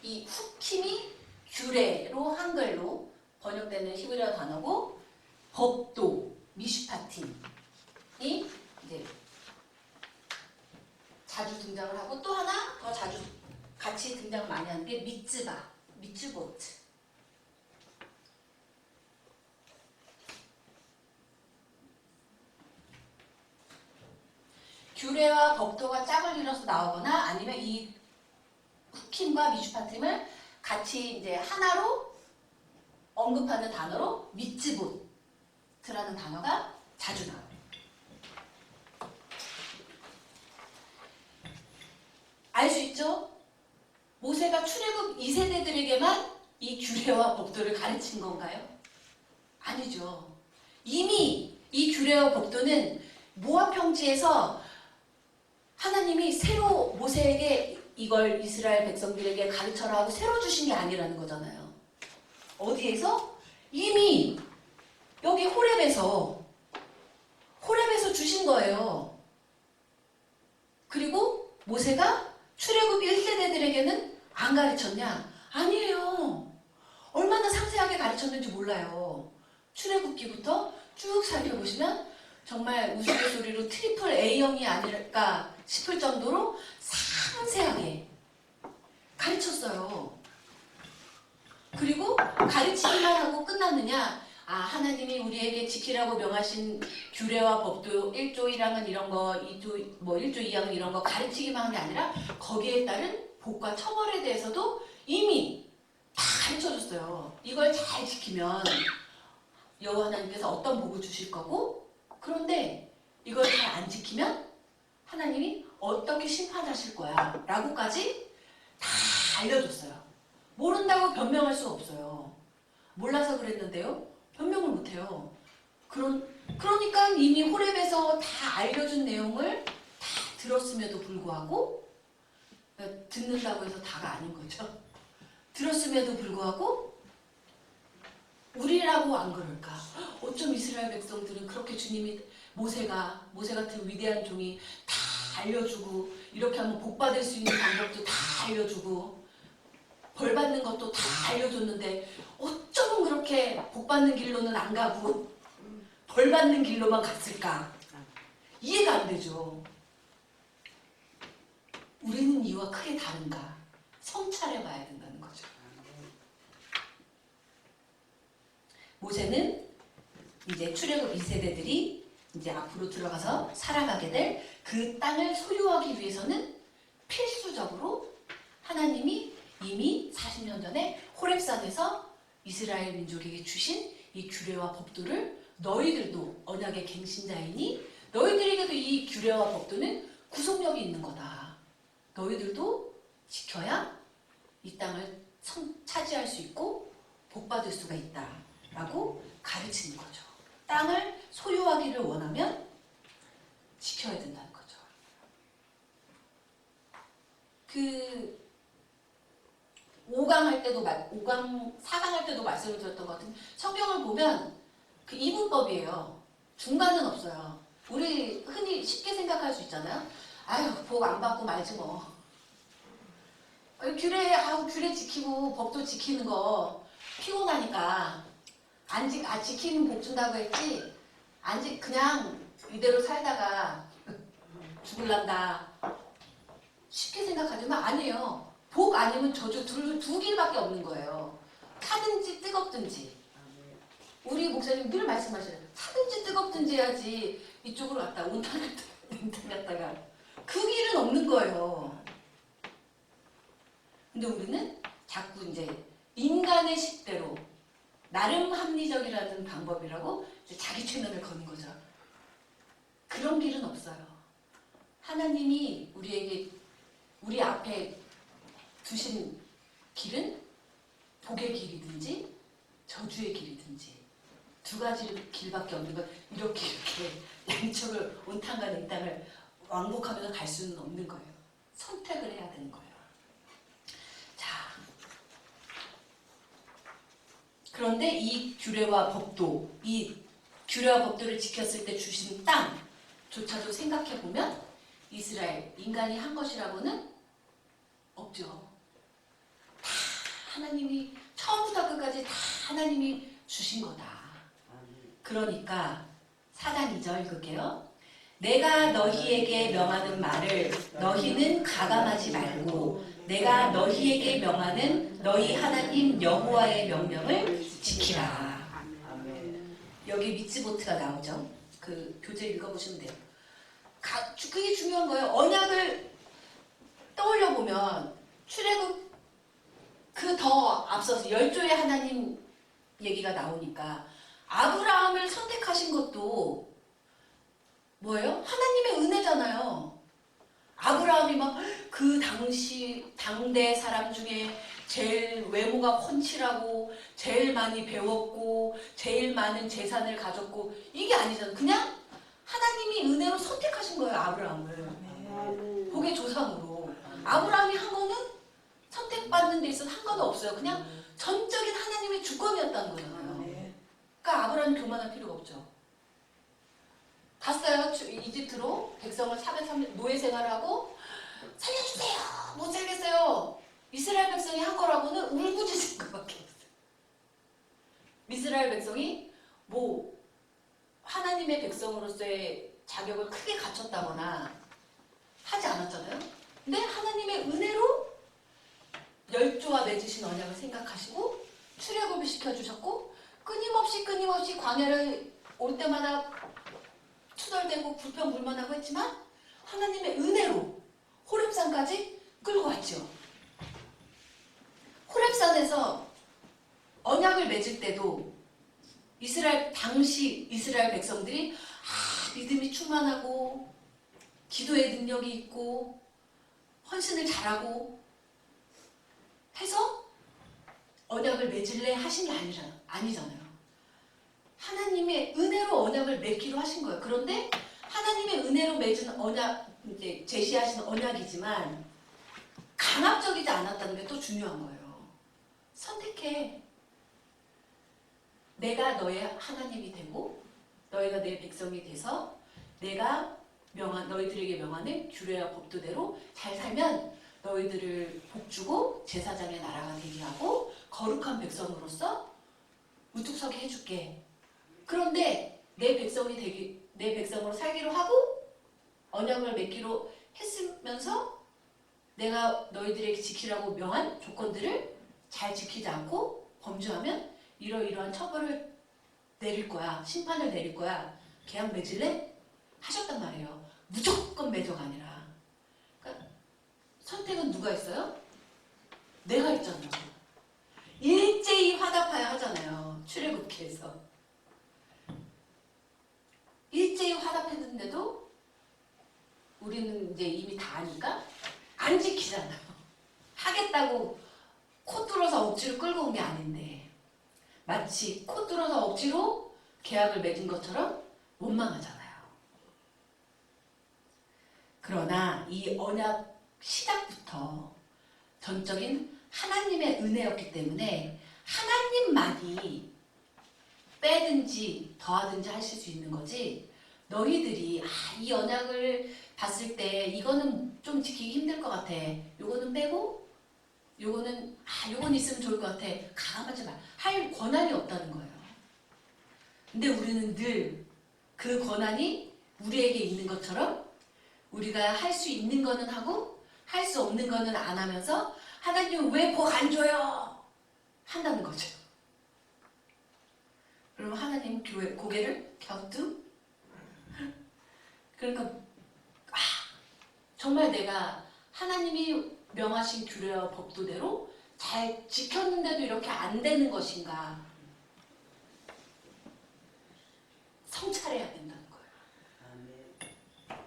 이 후킴이 규례로 한글로 번역되는 히브리어 단어고 법도 미슈파팀이 이제 자주 등장을 하고 또 하나 더 자주 같이 등장 많이 하는 게 미츠보트. 규례와 법도가 짝을 이뤄서 나오거나 아니면 이 후킴과 미슈파팀을 같이 이제 하나로 언급하는 단어로 미츠보트라는 단어가 자주 나와요. 알 수 있죠? 모세가 출애굽 2세대들에게만 이 규례와 법도를 가르친 건가요? 아니죠. 이미 이 규례와 법도는 모압 평지에서 하나님이 새로 모세에게 이걸 이스라엘 백성들에게 가르쳐라 하고 새로 주신 게 아니라는 거잖아요. 어디에서? 이미 여기 호렙에서 주신 거예요. 그리고 모세가 출애굽 1세대들에게는 안 가르쳤냐? 아니에요. 얼마나 상세하게 가르쳤는지 몰라요. 출애굽기부터 쭉 살펴보시면 정말 우스갯소리로 트리플 A형이 아닐까 싶을 정도로 상세하게 가르쳤어요. 그리고 가르치기만 하고 끝났느냐? 아, 하나님이 우리에게 지키라고 명하신 규례와 법도 1조 1항은 이런 거, 1조 2항은 이런 거 가르치기만 한 게 아니라 거기에 따른 복과 처벌에 대해서도 이미 다 가르쳐줬어요. 이걸 잘 지키면 여호와 하나님께서 어떤 복을 주실 거고 그런데 이걸 잘 안 지키면 하나님이 어떻게 심판하실 거야 라고까지 다 알려줬어요. 모른다고 변명할 수 없어요. 몰라서 그랬는데요. 변명을 못해요. 그러니까 이미 호렙에서 다 알려준 내용을 다 들었음에도 불구하고 듣는다고 해서 다가 아닌 거죠. 들었음에도 불구하고 우리라고 안 그럴까? 어쩜 이스라엘 백성들은 그렇게 주님이 모세 같은 위대한 종이 다 알려주고 이렇게 하면 복 받을 수 있는 방법도 다 알려주고 벌 받는 것도 다 알려줬는데 어쩌면 그렇게 복 받는 길로는 안 가고 벌 받는 길로만 갔을까? 이해가 안 되죠. 우리는 이와 크게 다른가? 성찰해 봐야 된다는 거죠. 모세는 이제 출애굽 2세대들이 이제 앞으로 들어가서 살아가게 될 그 땅을 소유하기 위해서는 필수적으로 하나님이 이미 40년 전에 호렙산에서 이스라엘 민족에게 주신 이 규례와 법도를 너희들도 언약의 갱신자이니 너희들에게도 이 규례와 법도는 구속력이 있는 거다. 너희들도 지켜야 이 땅을 차지할 수 있고 복받을 수가 있다. 라고 가르치는 거죠. 땅을 소유하기를 원하면 지켜야 된다는 거죠. 4강 할 때도 말씀을 드렸던 것 같은 성경을 보면 그 이분법이에요. 중간은 없어요. 우리 흔히 쉽게 생각할 수 있잖아요. 아유, 복 안 받고 말지 뭐. 규례 지키고 법도 지키는 거 피곤하니까 지키면 복 준다고 했지. 그냥 이대로 살다가 죽을란다. 쉽게 생각하지만 아니에요. 복 아니면 저주 두 길밖에 없는 거예요. 타든지 뜨겁든지. 우리 목사님 늘 말씀하시잖아요. 타든지 뜨겁든지 해야지 이쪽으로 왔다 온탕 갔다가 그 길은 없는 거예요. 근데 우리는 자꾸 이제 인간의 식대로 나름 합리적이라는 방법이라고 이제 자기 최면을 거는 거죠. 그런 길은 없어요. 하나님이 우리 앞에 두신 길은 복의 길이든지 저주의 길이든지 두 가지 길밖에 없는 거. 이렇게 양쪽을 온탕과 이 땅을 왕복하면서 갈 수는 없는 거예요. 선택을 해야 되는 거예요. 자, 그런데 이 규례와 법도를 지켰을 때 주신 땅조차도 생각해 보면 이스라엘 인간이 한 것이라고는 없죠. 다 하나님이 처음부터 끝까지 다 하나님이 주신 거다. 그러니까 4장 2절 읽을게요. 내가 너희에게 명하는 말을 너희는 가감하지 말고 내가 너희에게 명하는 너희 하나님 여호와의 명령을 지키라. 여기 미츠보트가 나오죠. 그 교재 읽어보시면 돼요. 그게 중요한 거예요. 언약을 떠올려 보면 출애굽 그 더 앞서서 10조의 하나님 얘기가 나오니까 아브라함을 선택하신 것도 뭐예요? 하나님의 은혜잖아요. 아브라함이 막 그 당시 당대 사람 중에 제일 외모가 훤칠하고 제일 많이 배웠고 제일 많은 재산을 가졌고 이게 아니잖아요. 그냥 하나님이 은혜로 선택하신 거예요. 아브라함을 복의 조상으로. 아브라함이 한 거는 선택받는 데 있어서 한 건 없어요. 그냥 전적인 하나님의 주권이었다는 거잖아요. 그러니까 아브라함이 교만할 필요가 없죠. 갔어요. 이집트로 백성을 430년 노예 생활하고 살려주세요. 못 살겠어요. 이스라엘 백성이 한 거라고는 울부짖은 것밖에 없어요. 이스라엘 백성이 뭐 하나님의 백성으로서의 자격을 크게 갖췄다거나 하지 않았잖아요. 근데 하나님의 은혜로 10조와 맺으신 언약을 생각하시고 출애굽을 시켜주셨고 끊임없이 광야를 올 때마다 투덜대고 불평불만하고 했지만 하나님의 은혜로 호렙산까지 끌고 왔죠. 호렙산에서 언약을 맺을 때도 당시 이스라엘 백성들이 믿음이 충만하고 기도의 능력이 있고 헌신을 잘하고 해서 언약을 맺을래 하신 게 아니잖아요. 하나님의 은혜로 언약을 맺기로 하신 거예요. 그런데 하나님의 은혜로 맺은 언약, 이제 제시하신 언약이지만 강압적이지 않았다는 게 또 중요한 거예요. 선택해. 내가 너의 하나님이 되고 너희가 내 백성이 돼서 내가 너희들에게 명하는 규례와 법도대로 잘 살면 너희들을 복주고 제사장의 나라가 되게 하고 거룩한 백성으로서 우뚝서게 해줄게. 그런데 내 백성으로 살기로 하고 언약을 맺기로 했으면서 내가 너희들에게 지키라고 명한 조건들을 잘 지키지 않고 범죄하면 이러이러한 처벌을 내릴 거야. 심판을 내릴 거야. 계약 맺을래? 하셨단 말이에요. 무조건 맺어가 아니라. 그러니까 선택은 누가 했어요? 내가 했잖아요. 일제히 화답하여 하잖아요. 출애굽기에서. 일제히 화답했는데도 우리는 이제 이미 다 아니까 안 지키잖아요. 하겠다고 코 뚫어서 억지로 끌고 온 게 아닌데 마치 코 뚫어서 억지로 계약을 맺은 것처럼 원망하잖아요. 그러나 이 언약 시작부터 전적인 하나님의 은혜였기 때문에 하나님만이 빼든지 더하든지 하실 수 있는 거지 너희들이 이 언약을 봤을 때 이거는 좀 지키기 힘들 것 같아. 이거는 빼고 요거는 요건 있으면 좋을 것 같아. 가만히 봐. 할 권한이 없다는 거예요. 근데 우리는 늘 그 권한이 우리에게 있는 것처럼 우리가 할 수 있는 거는 하고 할 수 없는 거는 안 하면서 하나님 왜 복 안 줘요? 한다는 거죠. 그럼 하나님 교회 고개를 갸우뚱? 그러니까 정말 내가 하나님이 명하신 규례와 법도대로 잘 지켰는데도 이렇게 안 되는 것인가? 성찰해야 된다는 거예요.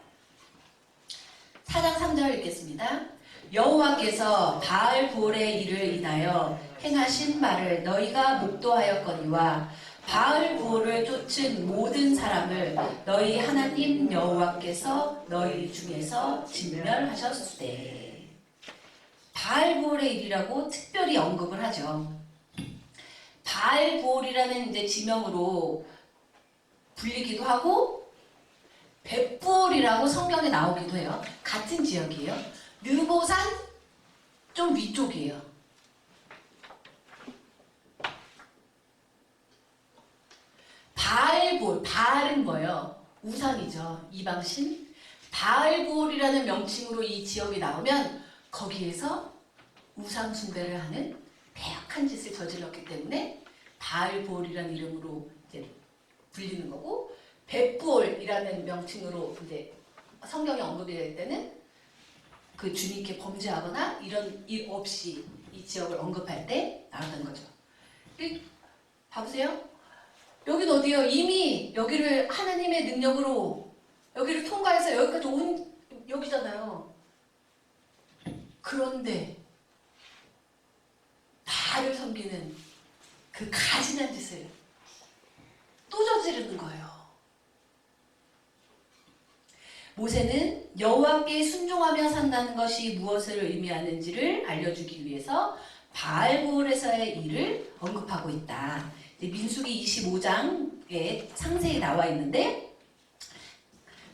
4장 3절 읽겠습니다. 여호와께서 바알볼의 일을 인하여 행하신 말을 너희가 목도하였거니와 바알볼을 쫓은 모든 사람을 너희 하나님 여호와께서 너희 중에서 진멸하셨으되. 바알볼의 일이라고 특별히 언급을 하죠. 바알볼이라는 이제 지명으로 불리기도 하고 벳볼이라고 성경에 나오기도 해요. 같은 지역이에요. 느보산 좀 위쪽이에요. 바알볼, 바알은 뭐예요? 우상이죠. 이방신. 바알볼이라는 명칭으로 이 지역이 나오면 거기에서 우상 숭배를 하는 배악한 짓을 저질렀기 때문에 바알볼이라는 이름으로 이제 불리는 거고, 벳볼이라는 명칭으로 이제 성경에 언급이 될 때는 그 주님께 범죄하거나 이런 일 없이 이 지역을 언급할 때 나왔던 거죠. 봐보세요. 여기는 어디요? 이미 여기를 하나님의 능력으로 여기를 통과해서 여기까지 온 여기잖아요. 그런데 바알을 섬기는 그 가증한 짓을 또 저지르는 거예요. 모세는 여호와께 순종하며 산다는 것이 무엇을 의미하는지를 알려주기 위해서 바알볼에서의 일을 언급하고 있다. 민수기 25장에 상세히 나와 있는데,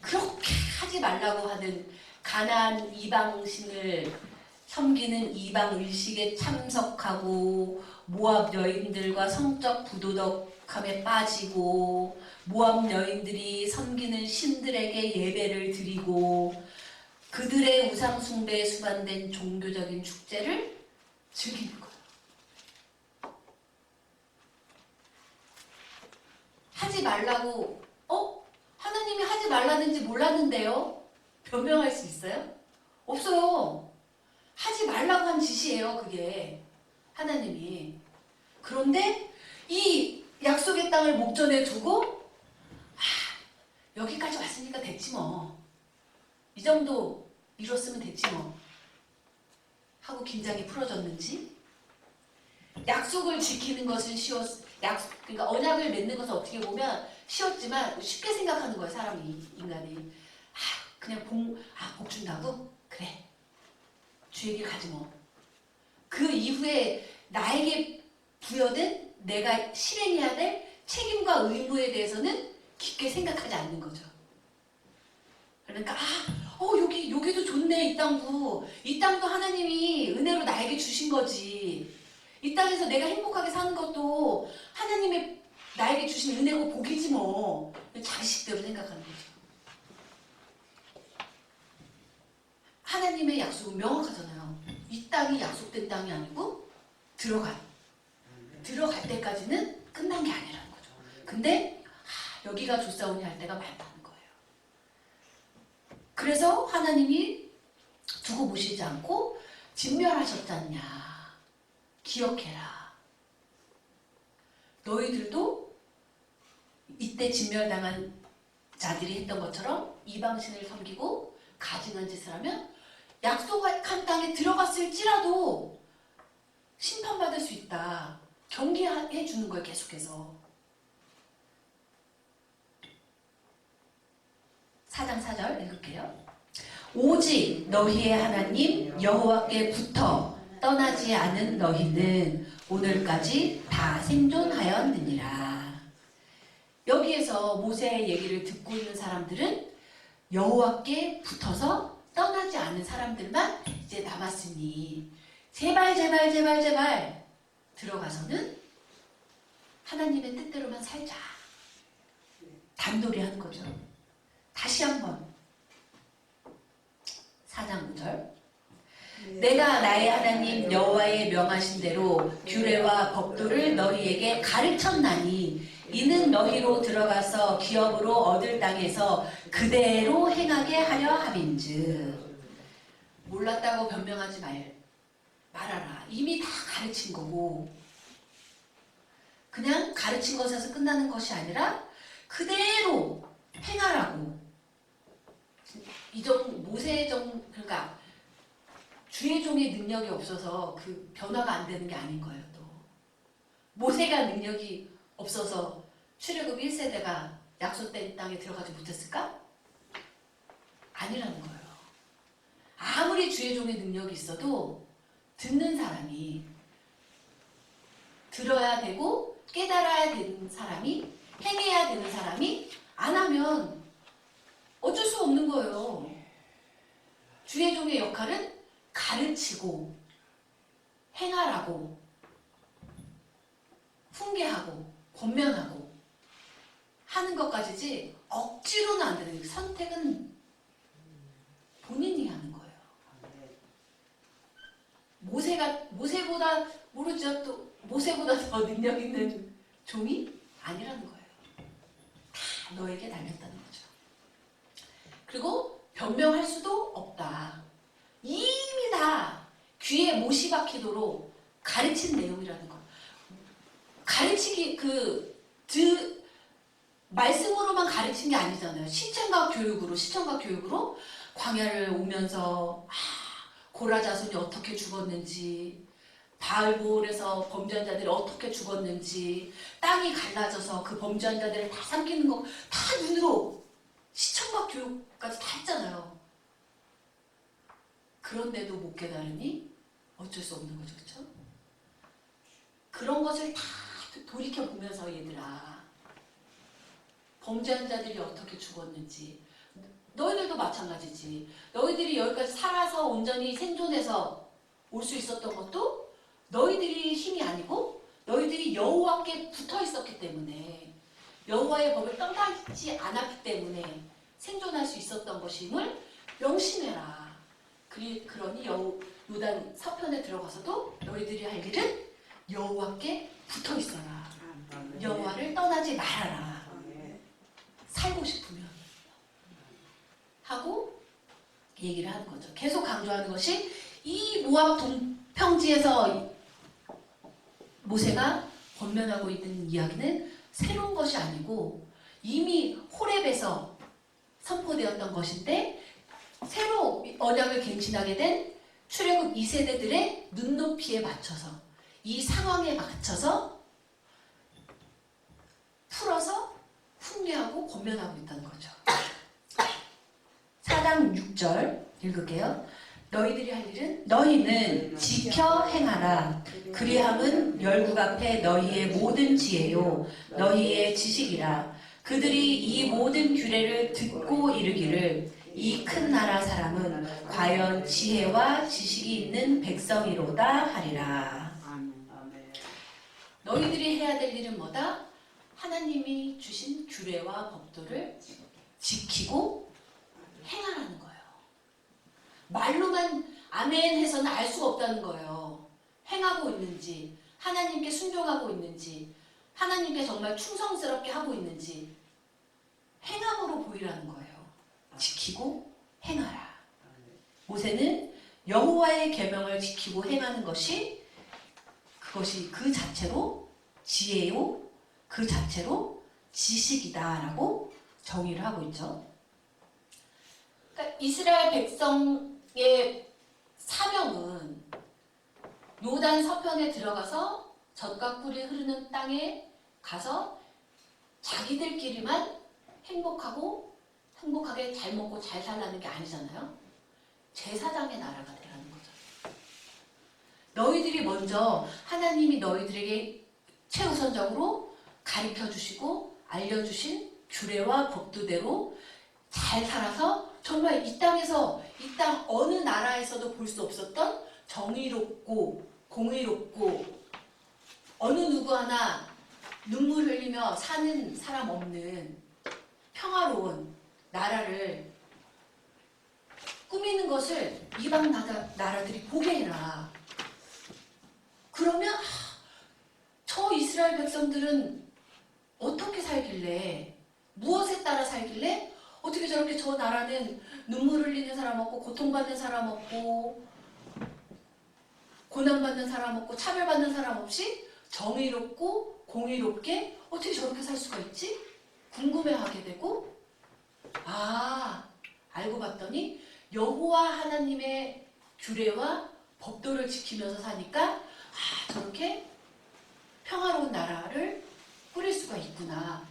그렇게 하지 말라고 하는 가나안 이방신을 섬기는 이방 의식에 참석하고 모압 여인들과 성적 부도덕함에 빠지고 모압 여인들이 섬기는 신들에게 예배를 드리고 그들의 우상 숭배에 수반된 종교적인 축제를 즐기는 거예요. 하지 말라고, 하나님이 하지 말라는지 몰랐는데요? 변명할 수 있어요? 없어요. 하지 말라고 한 짓이에요, 그게. 하나님이. 그런데 이 약속의 땅을 목전에 두고 여기까지 왔으니까 됐지 뭐. 이 정도 이뤘으면 됐지 뭐. 하고 긴장이 풀어졌는지, 약속을 지키는 것은 그러니까 언약을 맺는 것은 어떻게 보면 쉬웠지만 쉽게 생각하는 거예요, 사람이, 인간이. 그냥 복 준다고? 그래. 주에게 가지 뭐. 그 이후에 나에게 부여된 내가 실행해야 될 책임과 의무에 대해서는 깊게 생각하지 않는 거죠. 그러니까 여기도 좋네. 이 땅도 하나님이 은혜로 나에게 주신 거지. 이 땅에서 내가 행복하게 사는 것도 하나님의 나에게 주신 은혜고 복이지 뭐. 자식대로 생각하는 거죠. 하나님의 약속은 명확하잖아요. 이 땅이 약속된 땅이 아니고 들어갈 때까지는 끝난 게 아니라는 거죠. 근데 여기가 좋사오니 할 때가 많다는 거예요. 그래서 하나님이 두고 보시지 않고 진멸하셨잖냐. 기억해라. 너희들도 이때 진멸당한 자들이 했던 것처럼 이방신을 섬기고 가증한 짓을 하면 약속한 땅에 들어갔을지라도 심판받을 수 있다. 경계해 주는 거예요, 계속해서. 4장 4절 읽을게요. 오직 너희의 하나님 여호와께 붙어 떠나지 않은 너희는 오늘까지 다 생존하였느니라. 여기에서 모세의 얘기를 듣고 있는 사람들은 여호와께 붙어서 떠나지 않은 사람들만 이제 남았으니, 제발 제발 제발 제발 들어가서는 하나님의 뜻대로만 살자. 단돌이 하는 거죠. 다시 한번 4장 9절 내가 나의 하나님 여호와의 명하신 대로 규례와 법도를 너희에게 가르쳤나니 이는 너희로 들어가서 기업으로 얻을 땅에서 그대로 행하게 하려 함인즉. 몰랐다고 변명하지 말아라. 이미 다 가르친 거고 그냥 가르친 것에서 끝나는 것이 아니라 그대로 행하라고. 그러니까 주의 종의 능력이 없어서 그 변화가 안 되는 게 아닌 거예요. 또 모세가 능력이 없어서 출애굽 1세대가 약속된 땅에 들어가지 못했을까? 아니라는 거예요. 아무리 주의 종의 능력이 있어도 듣는 사람이 들어야 되고 깨달아야 되는 사람이 행해야 되는 사람이 안 하면 어쩔 수 없는 거예요. 주의 종의 역할은 가르치고 행하라고 훈계하고 권면하고 하는 것까지지 억지로는 안 되는 거예요. 선택은 본인이 하는 거예요. 모세보다 모르죠. 또 모세보다 더 능력 있는 종이 아니라는 거예요. 다 너에게 달렸다는 거죠. 그리고 변명할 수도 없다. 이미 다 귀에 못이 박히도록 가르친 내용이라는 거. 가르치기 말씀으로만 가르친 게 아니잖아요. 실천과 교육으로 광야를 오면서 고라 자손이 어떻게 죽었는지, 바알볼에서 범죄한 자들이 어떻게 죽었는지, 땅이 갈라져서 그 범죄한 자들을 다 삼키는 거 다 눈으로 시청과 교육까지 다 했잖아요. 그런데도 못 깨달으니 어쩔 수 없는 거죠. 그렇죠? 그런 것을 다 돌이켜보면서 얘들아, 범죄한 자들이 어떻게 죽었는지, 너희들도 마찬가지지. 너희들이 여기까지 살아서 온전히 생존해서 올 수 있었던 것도 너희들이 힘이 아니고 너희들이 여호와께 붙어 있었기 때문에, 여호와의 법을 떠나지 않았기 때문에 생존할 수 있었던 것임을 명심해라. 그러니 요단 서편에 들어가서도 너희들이 할 일은 여호와께 붙어 있어라. 여호와를 떠나지 말아라. 살고 싶으면 하고 얘기를 하는 거죠. 계속 강조하는 것이 이 모압 동평지에서 모세가 권면하고 있는 이야기는 새로운 것이 아니고 이미 호렙에서 선포되었던 것인데, 새로 언약을 갱신하게 된 출애굽 2세대들의 눈높이에 맞춰서, 이 상황에 맞춰서 풀어서 훈계하고 권면하고 있다는 거죠. 4장 6절 읽을게요. 너희들이 할 일은 너희는 지켜 행하라. 그리함은 열국 앞에 너희의 모든 지혜요 너희의 지식이라. 그들이 이 모든 규례를 듣고 이르기를 이 큰 나라 사람은 과연 지혜와 지식이 있는 백성이로다 하리라. 너희들이 해야 될 일은 뭐다? 하나님이 주신 규례와 법도를 지키고 행하라는 거예요. 말로만 아멘 해서는 알 수가 없다는 거예요. 행하고 있는지, 하나님께 순종하고 있는지, 하나님께 정말 충성스럽게 하고 있는지 행함으로 보이라는 거예요. 지키고 행하라. 모세는 여호와의 계명을 지키고 행하는 것이, 그것이 그 자체로 지혜요, 그 자체로 지식이다라고 정의를 하고 있죠. 그러니까 이스라엘 백성의 사명은 요단 서편에 들어가서 젖과 꿀이 흐르는 땅에 가서 자기들끼리만 행복하게 잘 먹고 잘 살라는 게 아니잖아요. 제사장의 나라가 되라는 거죠. 너희들이 먼저 하나님이 너희들에게 최우선적으로 가르쳐주시고 알려주신 규례와 법도대로 잘 살아서 정말 이 땅 어느 나라에서도 볼 수 없었던 정의롭고 공의롭고 어느 누구 하나 눈물 흘리며 사는 사람 없는 평화로운 나라를 꾸미는 것을 이방 나라들이 보게 해라. 그러면 저 이스라엘 백성들은 어떻게 살길래, 무엇에 따라 살길래 어떻게 저렇게 저 나라는 눈물 흘리는 사람 없고 고통받는 사람 없고 고난받는 사람 없고 차별받는 사람 없이 정의롭고 공의롭게 어떻게 저렇게 살 수가 있지? 궁금해하게 되고 알고 봤더니 여호와 하나님의 규례와 법도를 지키면서 사니까 저렇게 평화로운 나라를 꾸릴 수가 있구나.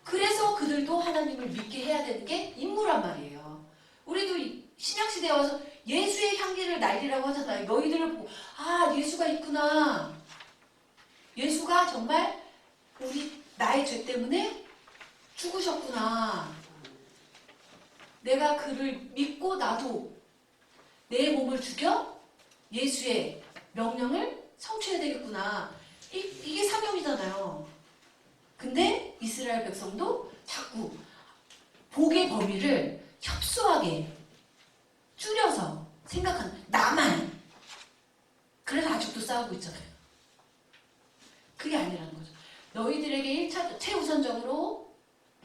그래서 그들도 하나님을 믿게 해야 되는 게 임무란 말이에요. 우리도 신약시대에 와서 예수의 향기를 날리라고 하잖아요. 너희들을 보고 예수가 있구나. 예수가 정말 나의 죄 때문에 죽으셨구나. 내가 그를 믿고 나도 내 몸을 죽여 예수의 명령을 성취해야 되겠구나. 이게 사명이잖아요. 근데 이스라엘 백성도 자꾸 복의 범위를 협소하게 줄여서 생각하는 나만. 그래서 아직도 싸우고 있잖아요. 그게 아니라는 거죠. 너희들에게 최우선적으로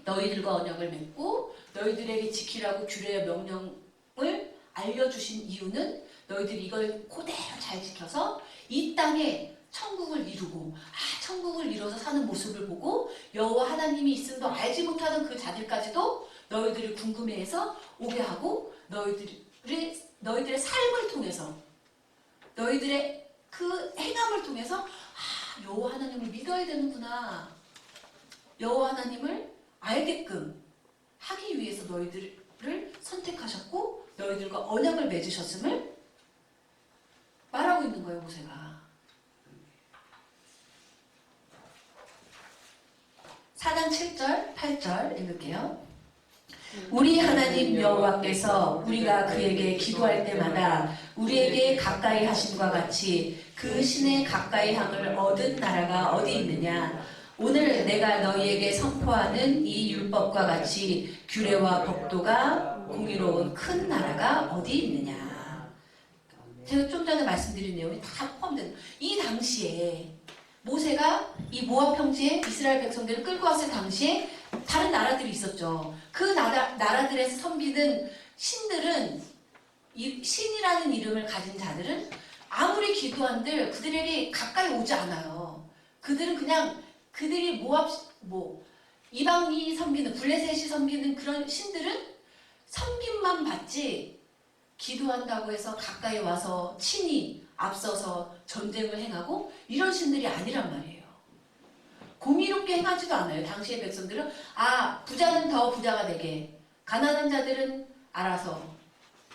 너희들과 언약을 맺고 너희들에게 지키라고 규례의 명령을 알려주신 이유는 너희들이 이걸 그대로 잘 지켜서 이 땅에 천국을 이루고 천국을 이뤄서 사는 모습을 보고 여호와 하나님이 있음도 알지 못하던 그 자들까지도 너희들을 궁금해해서 오게 하고 너희들의 삶을 통해서 너희들의 그 행함을 통해서 여호와 하나님을 믿어야 되는구나. 여호와 하나님을 알게끔 하기 위해서 너희들을 선택하셨고 너희들과 언약을 맺으셨음을 말하고 있는 거예요. 모세가. 4장 7절, 8절 읽을게요. 우리 하나님 여호와께서 우리가 그에게 기도할 때마다 우리에게 가까이 하심과 같이 그 신의 가까이 함을 얻은 나라가 어디 있느냐? 오늘 내가 너희에게 선포하는 이 율법과 같이 규례와 법도가 공의로운 큰 나라가 어디 있느냐? 제가 좀 전에 말씀드린 내용이 다 포함된 이 당시에 모세가 이 모압 평지에 이스라엘 백성들을 끌고 왔을 당시에 다른 나라들이 있었죠. 그 나라들에서 섬기는 신들은 이 신이라는 이름을 가진 자들은 아무리 기도한들 그들에게 가까이 오지 않아요. 그들은 그냥 그들이 모압 이방이 섬기는 블레셋이 섬기는 그런 신들은 섬김만 받지 기도한다고 해서 가까이 와서 친히 앞서서 전쟁을 행하고 이런 신들이 아니란 말이에요. 공의롭게 행하지도 않아요. 당시의 백성들은 부자는 더 부자가 되게 가난한 자들은 알아서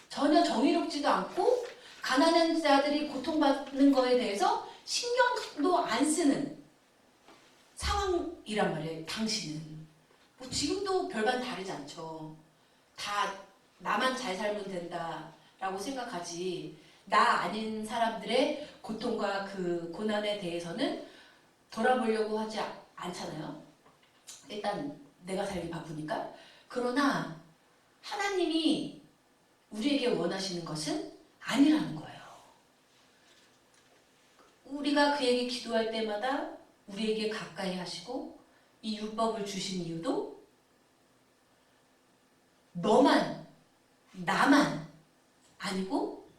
전혀 정의롭지도 않고 가난한 자들이 고통받는 거에 대해서 신경도 안 쓰는 상황이란 말이에요. 당시는 지금도 별반 다르지 않죠. 다 나만 잘 살면 된다라고 생각하지 나 아닌 사람들의 고통과 그 고난에 대해서는 돌아보려고 하지 않잖아요. 일단 내가 살기 바쁘니까. 그러나 하나님이 우리에게 원하시는 것은 아니라는 거예요. 우리가 그에게 기도할 때마다 우리에게 가까이 하시고 이 율법을 주신 이유도 너만 나만 아니고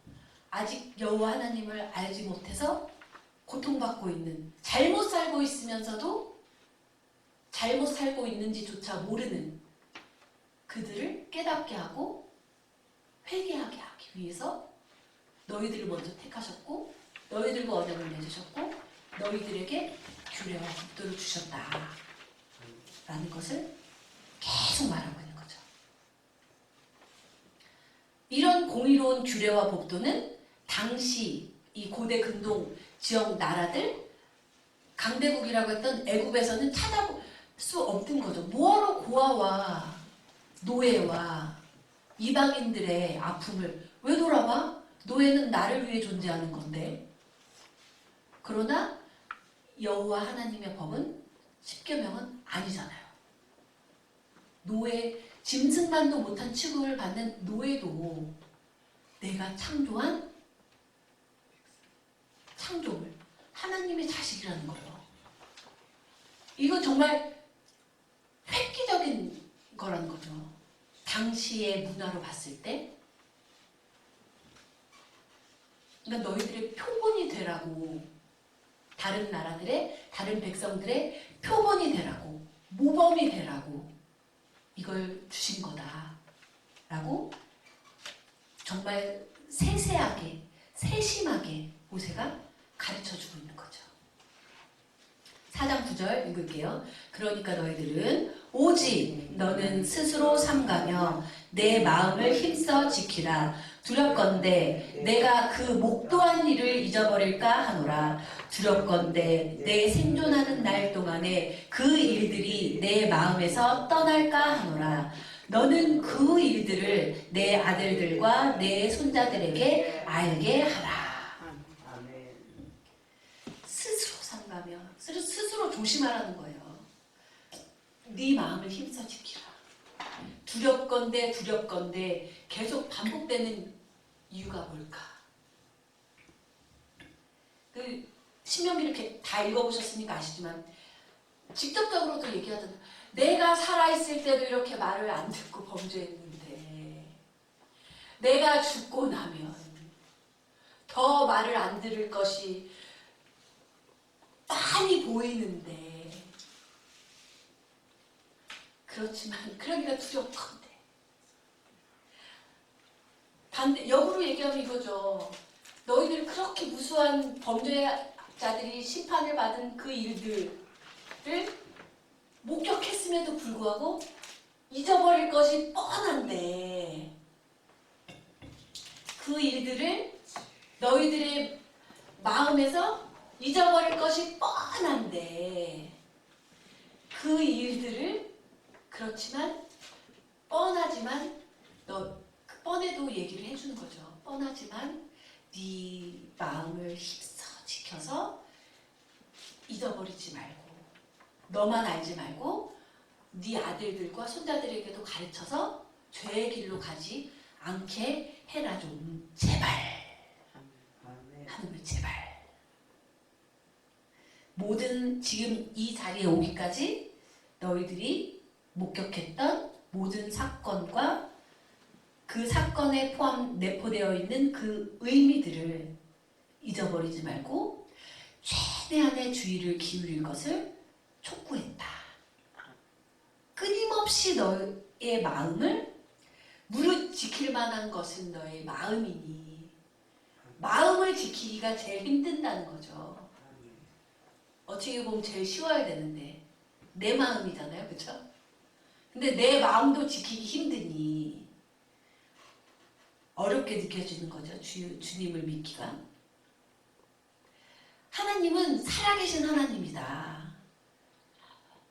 아직 여호와 하나님을 알지 못해서 고통받고 있는 잘못 살고 있으면서도 잘못 살고 있는지조차 모르는 그들을 깨닫게 하고 회개하게 하기 위해서 너희들을 먼저 택하셨고 너희들과 언약을 맺으셨고 너희들에게 규례와 법도를 주셨다 라는 것을 계속 말하고 있는 거죠. 이런 공의로운 규례와 법도는 당시 이 고대 근동 지역 나라들 강대국이라고 했던 애굽에서는 찾아볼 수 없는 거죠. 뭐하러 고아와 노예와 이방인들의 아픔을 왜 돌아봐? 노예는 나를 위해 존재하는 건데. 그러나 여호와 하나님의 법은 십계명은 아니잖아요. 노예, 짐승만도 못한 취급을 받는 노예도 내가 창조한 창조물, 하나님의 자식이라는 거예요. 이건 정말 획기적인 거라는 거죠. 당시의 문화로 봤을 때. 그러니까 너희들의 표본이 되라고, 다른 나라들의, 다른 백성들의 표본이 되라고, 모범이 되라고 이걸 주신 거다 라고 정말 세세하게, 세심하게 모세가 가르쳐주고 있는 거죠. 4장 9절 읽을게요. 그러니까 너희들은 오직 너는 스스로 삼가며 내 마음을 힘써 지키라. 두렵건대 내가 그 목도한 일을 잊어버릴까 하노라. 두렵건대 내 생존하는 날 동안에 그 일들이 내 마음에서 떠날까 하노라. 너는 그 일들을 내 아들들과 내 손자들에게 알게 하라. 스스로 삼가며 스스로 조심하라는 거예요. 네 마음을 힘써 지키라. 두렵건대 계속 반복되는 이유가 뭘까? 그 신명기 이렇게 다 읽어보셨으니까 아시지만 직접적으로도 얘기하잖아. 내가 살아있을 때도 이렇게 말을 안 듣고 범죄했는데 내가 죽고 나면 더 말을 안 들을 것이 많이 보이는데 그렇지만 그러기가 두렵건데 반대 역으로 얘기하면 이거죠. 너희들이 그렇게 무수한 범죄자들이 심판을 받은 그 일들을 목격했음에도 불구하고 잊어버릴 것이 뻔한데 그 일들을 너희들의 마음에서 잊어버릴 것이 뻔한데 그 일들을 그렇지만 뻔하지만 뻔해도 얘기를 해주는 거죠. 뻔하지만 네 마음을 힘써 지켜서 잊어버리지 말고 너만 알지 말고 네 아들들과 손자들에게도 가르쳐서 죄의 길로 가지 않게 해라 좀 제발. 하나님 제발. 모든 지금 이 자리에 오기까지 너희들이 목격했던 모든 사건과 그 사건에 내포되어 있는 그 의미들을 잊어버리지 말고 최대한의 주의를 기울일 것을 촉구했다. 끊임없이 너의 마음을 무릇 지킬 만한 것은 너의 마음이니 마음을 지키기가 제일 힘든다는 거죠. 어떻게 보면 제일 쉬워야 되는데 내 마음이잖아요. 그렇죠? 근데 내 마음도 지키기 힘드니 어렵게 느껴지는 거죠. 주님을 믿기가. 하나님은 살아계신 하나님이다.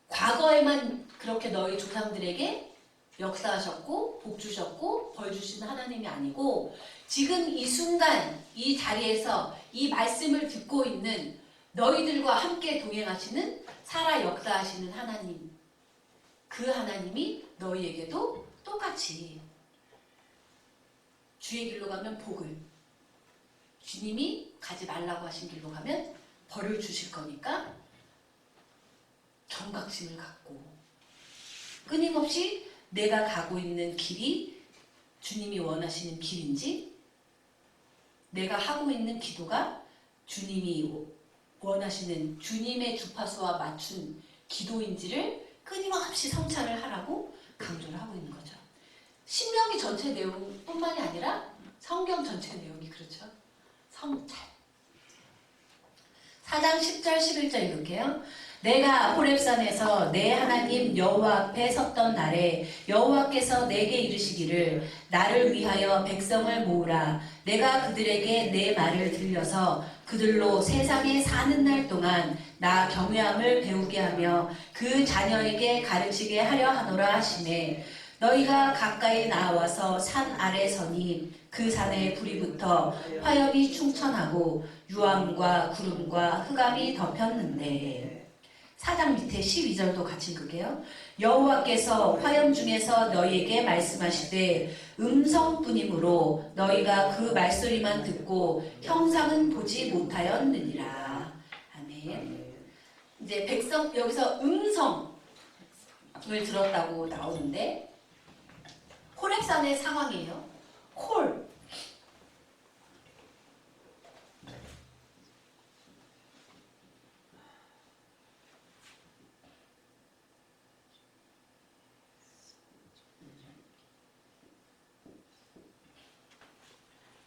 과거에만 그렇게 너희 조상들에게 역사하셨고 복 주셨고 벌 주신 하나님이 아니고 지금 이 순간 이 자리에서 이 말씀을 듣고 있는 너희들과 함께 동행하시는 살아 역사하시는 하나님, 그 하나님이 너희에게도 똑같이 주의 길로 가면 복을, 주님이 가지 말라고 하신 길로 가면 벌을 주실 거니까 경각심을 갖고 끊임없이 내가 가고 있는 길이 주님이 원하시는 길인지, 내가 하고 있는 기도가 주님이 원하시는 주님의 주파수와 맞춘 기도인지를 끊임없이 성찰을 하라고 강조를 하고 있는 거죠. 신명기 전체 내용뿐만이 아니라 성경 전체 내용이 그렇죠. 성찰. 4장 10절 11절 읽을게요. 내가 호렙산에서 내 하나님 여호와 앞에 섰던 날에 여호와께서 내게 이르시기를 나를 위하여 백성을 모으라. 내가 그들에게 내 말을 들려서 그들로 세상에 사는 날 동안 나 경외함을 배우게 하며 그 자녀에게 가르치게 하려 하노라 하시매 너희가 가까이 나와서 산 아래 서니 그 산에 불이 붙어 화염이 충천하고 유황과 구름과 흑암이 덮였는데 4장 밑에 12절도 같이 읽을게요. 여호와께서 화염 중에서 너희에게 말씀하시되 음성뿐이므로 너희가 그 말소리만 듣고 형상은 보지 못하였느니라. 아멘. 이제 백성 여기서 음성을 들었다고 나오는데 호렙산의 상황이에요. 콜.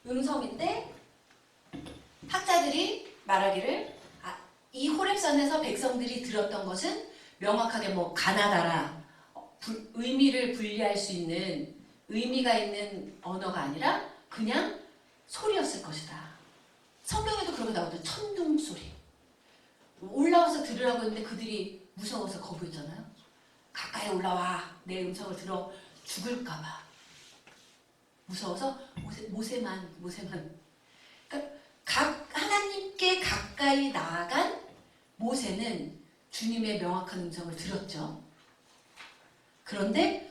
음성인데 학자들이 말하기를 이 호렙산에서 백성들이 들었던 것은 명확하게 뭐 가나다라 의미를 분리할 수 있는 의미가 있는 언어가 아니라 그냥 소리였을 것이다. 성경에도 그렇게 나오죠. 천둥 소리. 올라와서 들으라고 했는데 그들이 무서워서 거부했잖아요. 가까이 올라와. 내 음성을 들어 죽을까봐. 무서워서 모세만. 그러니까 하나님께 가까이 나아간 모세는 주님의 명확한 음성을 들었죠. 그런데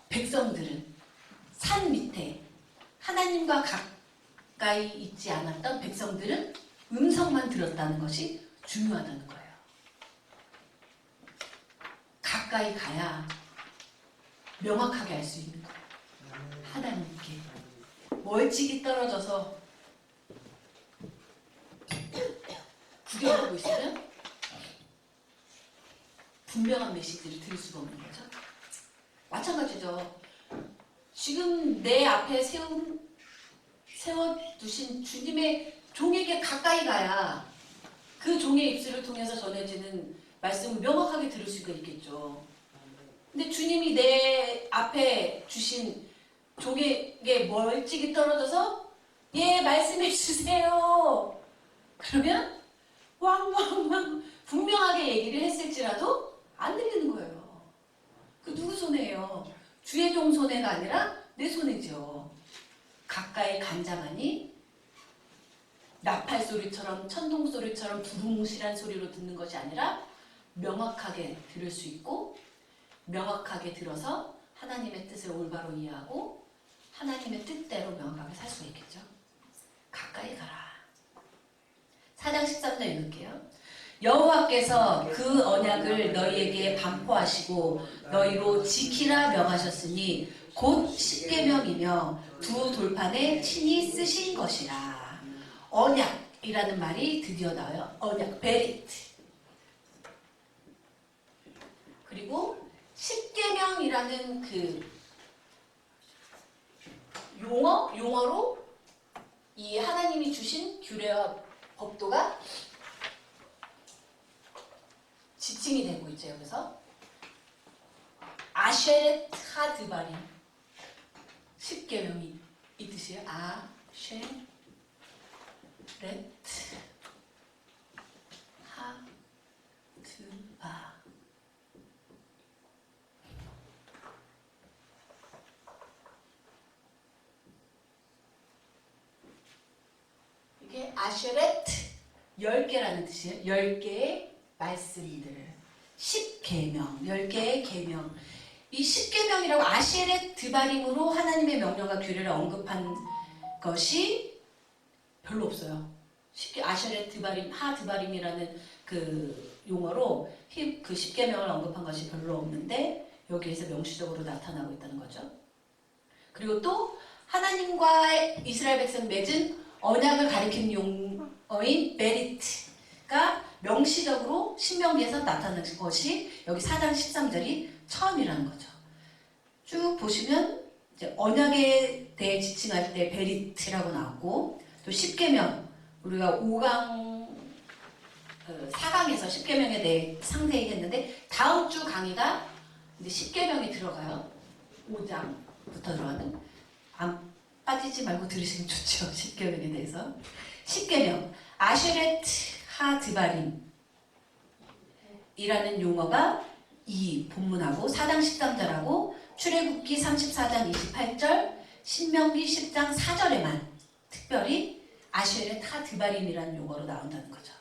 백성들은 산 밑에 하나님과 가까이 있지 않았던 백성들은 음성만 들었다는 것이 중요하다는 거예요. 가까이 가야 명확하게 알 수 있는 거예요. 하나님께 멀찍이 떨어져서 구경하고 있으면 분명한 메시지를 들을 수가 없는 거죠. 마찬가지죠. 지금 내 앞에 세워두신 주님의 종에게 가까이 가야 그 종의 입술을 통해서 전해지는 말씀을 명확하게 들을 수가 있겠죠. 근데 주님이 내 앞에 주신 종에게 멀찍이 떨어져서 예 말씀해 주세요. 그러면 왕왕왕 분명하게 얘기를 했을지라도 안 들리는 거예요. 그 누구 손해예요? 주의 종 손해가 아니라 내 손해죠. 가까이 간장하니 나팔 소리처럼 천둥 소리처럼 두루뭉실한 소리로 듣는 것이 아니라 명확하게 들을 수 있고 명확하게 들어서 하나님의 뜻을 올바로 이해하고 하나님의 뜻대로 명확하게 살 수가 있겠죠. 가까이 가라. 4장 13절 읽을게요. 여호와께서 그 언약을 너희에게 반포하시고 너희로 지키라 명하셨으니 곧 십계명이며 두 돌판에 친히 쓰신 것이라. 언약이라는 말이 드디어 나와요. 언약, 베리트. 그리고 십계명이라는 그 용어로 이 하나님이 주신 규례와 법도가 지칭이 되고 있죠. 여기서 아쉐렛 하드바림 십계명이 이 뜻이에요. 아쉐렛 하드바. 이게 아쉐렛 10개라는 뜻이에요. 10개의 말씀들. 10계명, 10개의 계명. 이 10계명이라고 아쉐렛 드바림으로 하나님의 명령과 규례를 언급한 것이 별로 없어요. 아쉐렛 드바림, 하 드바림이라는 그 용어로 그 10계명을 언급한 것이 별로 없는데 여기에서 명시적으로 나타나고 있다는 거죠. 그리고 또 하나님과 이스라엘 백성 맺은 언약을 가리키는 용어인 베리트가 명시적으로 신명기에서 나타난 것이 여기 4장 13절이 처음이라는 거죠. 쭉 보시면 이제 언약에 대해 지칭할 때 베리트라고 나왔고 또 십계명 우리가 4강에서 십계명에 대해 상세히 했는데 다음 주 강의가 이제 십계명이 들어가요. 5장부터 들어가는 안 빠지지 말고 들으시면 좋죠. 십계명에 대해서. 십계명 아쉐렛 하드바림 이라는 용어가 이 본문하고 4장 13절하고 출애굽기 34장 28절, 신명기 10장 4절에만 특별히 아쉘의 타드바림이라는 용어로 나온다는 거죠.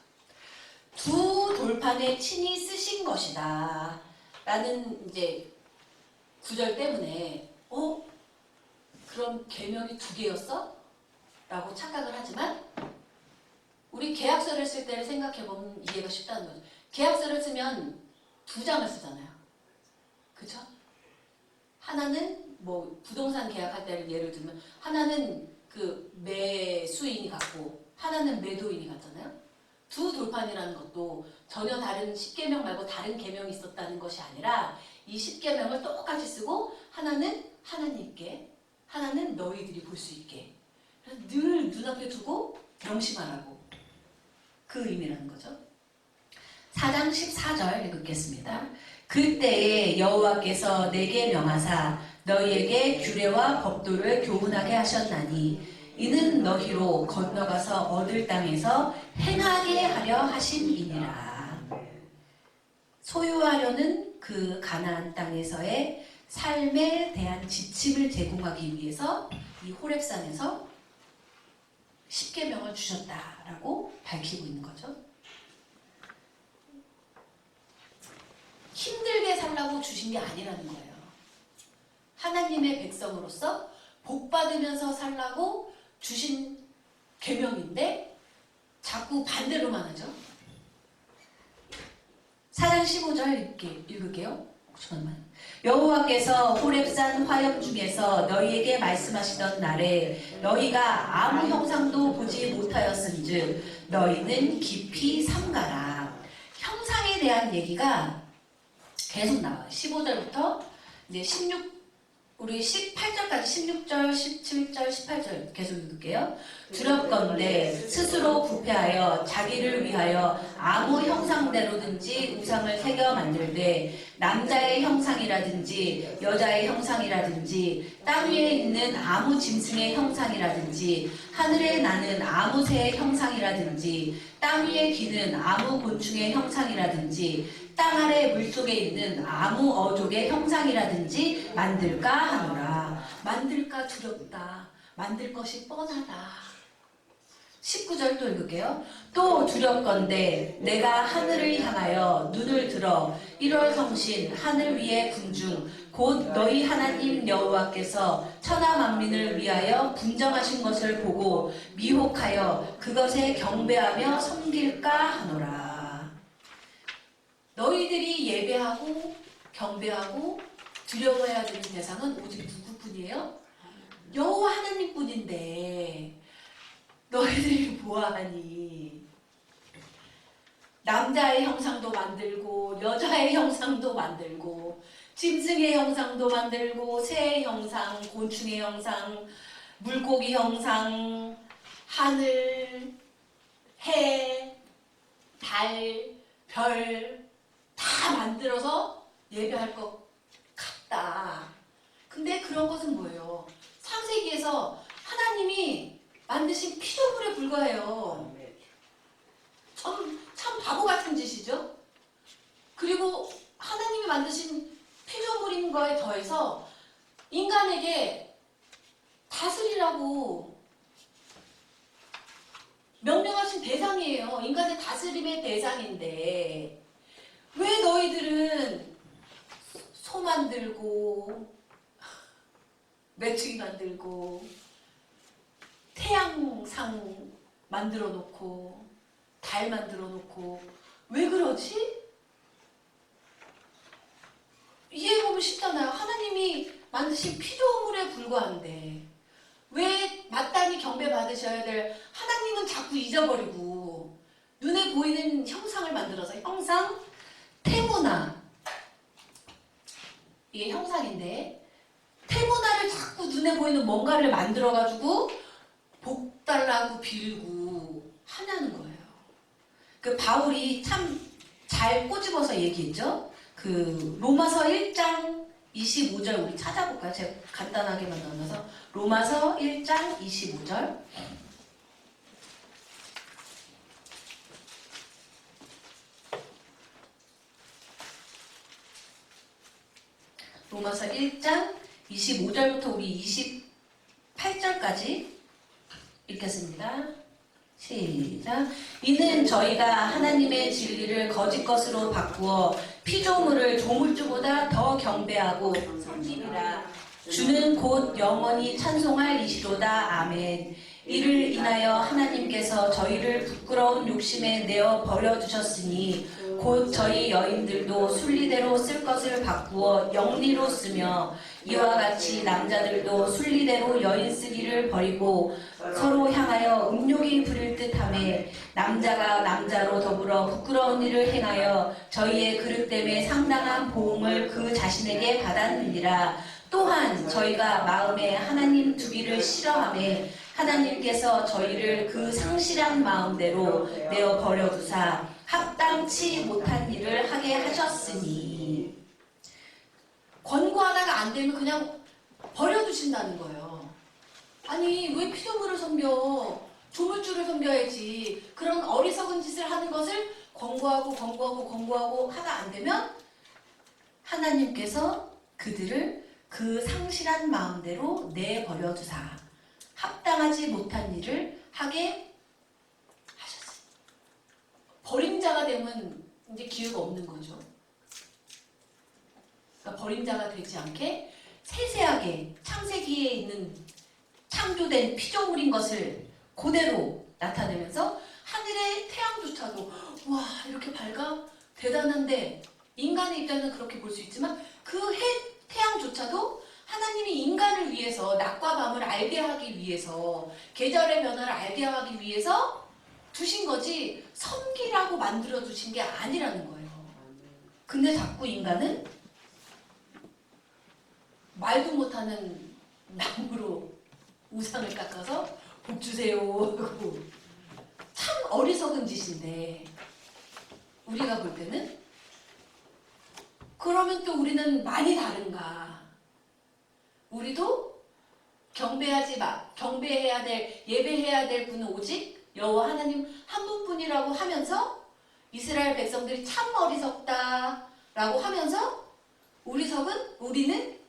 두 돌판에 친히 쓰신 것이다 라는 이제 구절 때문에 그럼 계명이 두 개였어? 라고 착각을 하지만 우리 계약서를 쓸 때를 생각해보면 이해가 쉽다는 거죠. 계약서를 쓰면 두 장을 쓰잖아요. 그쵸? 하나는 뭐 부동산 계약할 때를 예를 들면 하나는 그 매수인이 같고 하나는 매도인이 같잖아요. 두 돌판이라는 것도 전혀 다른 10계명 말고 다른 계명이 있었다는 것이 아니라 이 10계명을 똑같이 쓰고 하나는 하나님께 하나는 너희들이 볼 수 있게 늘 눈앞에 두고 명심하라고 그 의미라는 거죠. 4장 14절 읽겠습니다. 그때에 여호와께서 내게 명하사 너희에게 규례와 법도를 교훈하게 하셨나니 이는 너희로 건너가서 얻을 땅에서 행하게 하려 하심이니라. 소유하려는 그 가나안 땅에서의 삶에 대한 지침을 제공하기 위해서 이 호렙산에서 10계명을 주셨다라고 밝히고 있는 거죠. 힘들게 살라고 주신 게 아니라는 거예요. 하나님의 백성으로서 복 받으면서 살라고 주신 계명인데 자꾸 반대로만 하죠. 4장 15절 읽을게요. 잠깐만. 여호와께서 호렙산 화염 중에서 너희에게 말씀하시던 날에 너희가 아무 형상도 보지 못하였은즉 너희는 깊이 삼가라. 형상에 대한 얘기가 계속 나와요. 15절부터 이제 16 우리 18절까지 16절, 17절, 18절 계속 읽을게요. 두렵건대 스스로 부패하여 자기를 위하여 아무 형상대로든지 우상을 새겨 만들되 남자의 형상이라든지 여자의 형상이라든지 땅 위에 있는 아무 짐승의 형상이라든지 하늘에 나는 아무 새의 형상이라든지 땅 위에 기는 아무 곤충의 형상이라든지 땅 아래 물속에 있는 아무 어족의 형상이라든지 만들까 하노라. 만들까 두렵다. 만들 것이 뻔하다. 19절 또 읽을게요. 또 두렵건대 내가 하늘을 향하여 눈을 들어 1월 성신 하늘 위의 군중 곧 너희 하나님 여호와께서 천하 만민을 위하여 분정하신 것을 보고 미혹하여 그것에 경배하며 섬길까 하노라. 너희들이 예배하고 경배하고 두려워해야 되는 대상은 오직 누구뿐이에요? 여호와 하나님뿐인데 너희들이 보아하니 남자의 형상도 만들고 여자의 형상도 만들고 짐승의 형상도 만들고 새의 형상, 곤충의 형상, 물고기 형상, 하늘, 해, 달, 별 다 만들어서 예배할 것 같다. 근데 그런 것은 뭐예요? 창세기에서 하나님이 만드신 피조물에 불과해요. 참 바보 같은 짓이죠? 그리고 하나님이 만드신 피조물인 거에 더해서 인간에게 다스리라고 명령하신 대상이에요. 인간의 다스림의 대상인데 왜 너희들은 소 만들고 메뚜기 만들고 태양상 만들어 놓고 달 만들어 놓고 왜 그러지? 이해해보면 쉽잖아요. 하나님이 만드신 피조물에 불과한데 왜 마땅히 경배받으셔야 될 하나님은 자꾸 잊어버리고 눈에 보이는 형상을 만들어서 형상, 태문화 이게 형상인데 태문화를 자꾸 눈에 보이는 뭔가를 만들어가지고 복 달라고 빌고 하냐는 거예요. 그 바울이 참 잘 꼬집어서 얘기했죠. 그 로마서 1장 25절 우리 찾아볼까요? 제가 간단하게만 나눠서 로마서 1장 25절 로마서 1장 25절부터 우리 28절까지 읽겠습니다. 시작. 이는 저희가 하나님의 진리를 거짓 것으로 바꾸어 피조물을 조물주보다 더 경배하고 섬기리라. 주는 곧 영원히 찬송할 이시로다. 아멘. 이를 인하여 하나님께서 저희를 부끄러운 욕심에 내어 버려두셨으니 곧 저희 여인들도 순리대로 쓸 것을 바꾸어 영리로 쓰며 이와 같이 남자들도 순리대로 여인 쓰기를 버리고 서로 향하여 음욕이 부릴 듯하매 남자가 남자로 더불어 부끄러운 일을 행하여 저희의 그릇됨에 상당한 보응을 그 자신에게 받았느니라. 또한 저희가 마음에 하나님 두기를 싫어하매 하나님께서 저희를 그 상실한 마음대로 내어 버려두사 합당치 못한 일을 하게 하셨으니. 권고하다가 안 되면 그냥 버려두신다는 거예요. 아니 왜 피조물을 섬겨? 조물주를 섬겨야지. 그런 어리석은 짓을 하는 것을 권고하고 하다 안 되면 하나님께서 그들을 그 상실한 마음대로 내버려두사 합당하지 못한 일을 하게 하셨어요. 버림자가 되면 이제 기회가 없는 거죠. 그러니까 버림자가 되지 않게 세세하게 창세기에 있는 창조된 피조물인 것을 그대로 나타내면서 하늘의 태양조차도 와 이렇게 밝아? 대단한데 인간의 입장에서는 그렇게 볼 수 있지만 그 태양조차도 하나님이 인간을 위해서 낮과 밤을 알게 하기 위해서 계절의 변화를 알게 하기 위해서 두신 거지 섬기라고 만들어 두신 게 아니라는 거예요. 근데 자꾸 인간은 말도 못하는 나무로 우상을 깎아서 복 주세요 하고 참 어리석은 짓인데 우리가 볼 때는 그러면 또 우리는 많이 다른가? 우리도 경배해야 될, 예배해야 될 분은 오직 여호와 하나님 한 분뿐이라고 하면서 이스라엘 백성들이 참 어리석다라고 하면서 우리는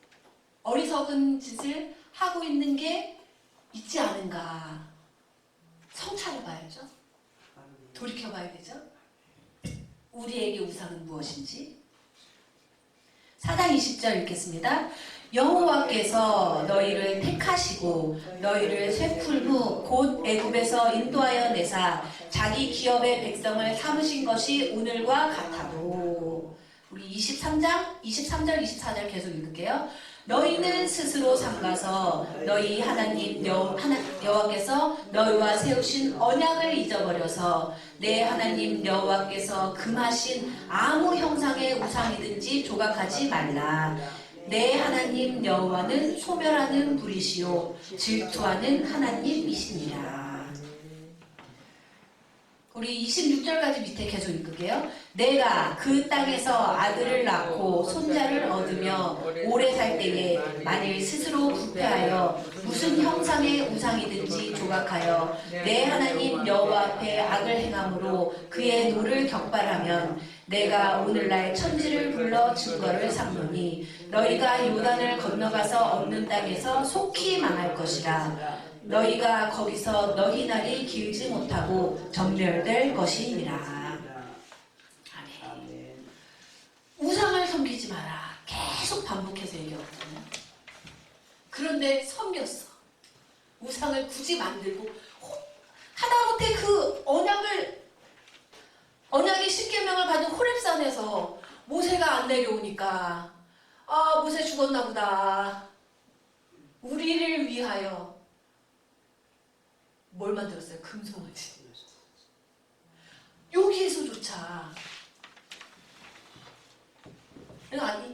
어리석은 짓을 하고 있는 게 있지 않은가? 성찰해봐야죠. 돌이켜봐야 되죠. 우리에게 우상은 무엇인지. 4장 20절 읽겠습니다. 여호와께서 너희를 택하시고 너희를 쇠풀무 곧 애굽에서 인도하여 내사 자기 기업의 백성을 삼으신 것이 오늘과 같아도. 우리 23절 24절 계속 읽을게요. 너희는 스스로 삼가서 너희 하나님 여호와께서 너희와 세우신 언약을 잊어버려서 내 하나님 여호와께서 금하신 아무 형상의 우상이든지 조각하지 말라. 내 하나님 여호와는 소멸하는 불이시요 질투하는 하나님이시니라. 우리 26절까지 밑에 계속 읽을게요. 내가 그 땅에서 아들을 낳고 손자를 얻으며 오래 살 때에 만일 스스로 부패하여 무슨 형상의 우상이든지 조각하여 내 하나님 여호와 앞에 악을 행함으로 그의 노를 격발하면 내가 오늘날 천지를 불러 증거를 삼노니 너희가 요단을 건너가서 얻는 땅에서 속히 망할 것이라. 너희가 거기서 너희 날이 길지 못하고 전멸될 것이니라. 아멘. 우상을 섬기지 마라. 계속 반복해서 얘기하거든요. 그런데 섬겼어. 우상을 굳이 만들고 하다못해 그 언약의 십계명을 받은 호렙산에서 모세가 안 내려오니까 아 모세 죽었나 보다. 우리를 위하여 뭘 만들었어요? 금송아지. 여기에서조차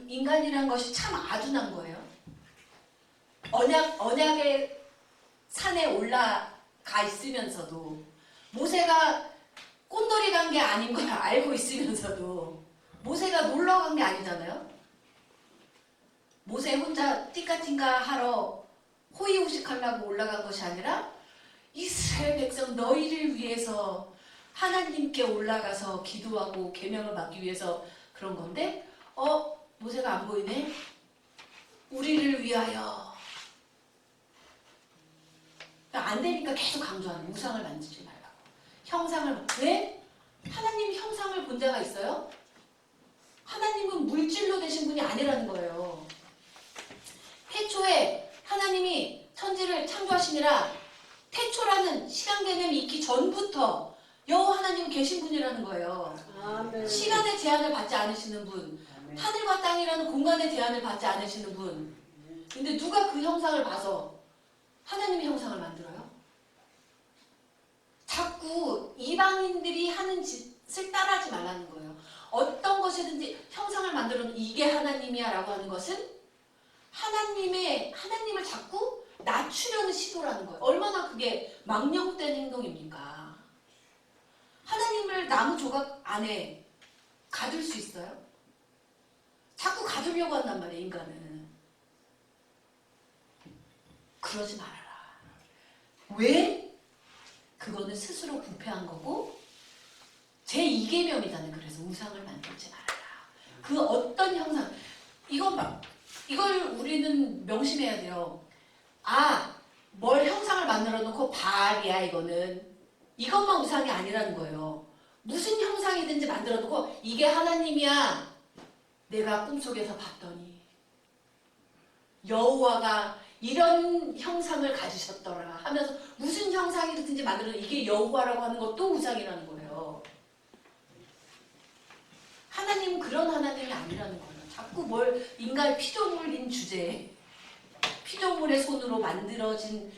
인간이란 것이 참 아둔한 거예요. 언약의 산에 올라가 있으면서도 모세가 꼰돌이 간 게 아닌 걸 알고 있으면서도 모세가 놀러 간 게 아니잖아요. 모세 혼자 띠까띵까 하러 호의호식하려고 올라간 것이 아니라 이스라엘 백성 너희를 위해서 하나님께 올라가서 기도하고 계명을 받기 위해서 그런 건데 모세가 안 보이네? 우리를 위하여. 안 되니까 계속 강조하는 우상을 만지지 말라고. 형상을. 왜? 하나님 형상을 본 자가 있어요? 하나님은 물질로 되신 분이 아니라는 거예요. 태초에 하나님이 천지를 창조하시니라 태초라는 시간 개념이 있기 전부터 여호와 하나님 계신 분이라는 거예요. 아멘. 시간의 제한을 받지 않으시는 분, 아멘. 하늘과 땅이라는 공간의 제한을 받지 않으시는 분. 근데 누가 그 형상을 봐서 하나님의 형상을 만들어요? 자꾸 이방인들이 하는 짓을 따라하지 말라는 거예요. 어떤 것이든지 형상을 만들어 놓은 이게 하나님이야 라고 하는 것은 하나님을 자꾸 낮추려는 시도라는 거예요. 얼마나 그게 망령된 행동입니까? 하나님을 나무 조각 안에 가둘 수 있어요? 자꾸 가두려고 한단 말이에요, 인간은. 그러지 말아라. 왜? 그거는 스스로 부패한 거고 제2계명이잖아요. 그래서 우상을 만들지 말아라. 그 어떤 형상, 이걸 우리는 명심해야 돼요. 뭘 형상을 만들어 놓고 바알이야 이거는. 이것만 우상이 아니라는 거예요. 무슨 형상이든지 만들어 놓고 이게 하나님이야. 내가 꿈속에서 봤더니 여호와가 이런 형상을 가지셨더라 하면서 무슨 형상이든지 만들어 놓고 이게 여호와라고 하는 것도 우상이라는 거예요. 하나님은 그런 하나님이 아니라는 거예요. 자꾸 뭘 인간의 피조물인 주제에 피조물의 손으로 만들어진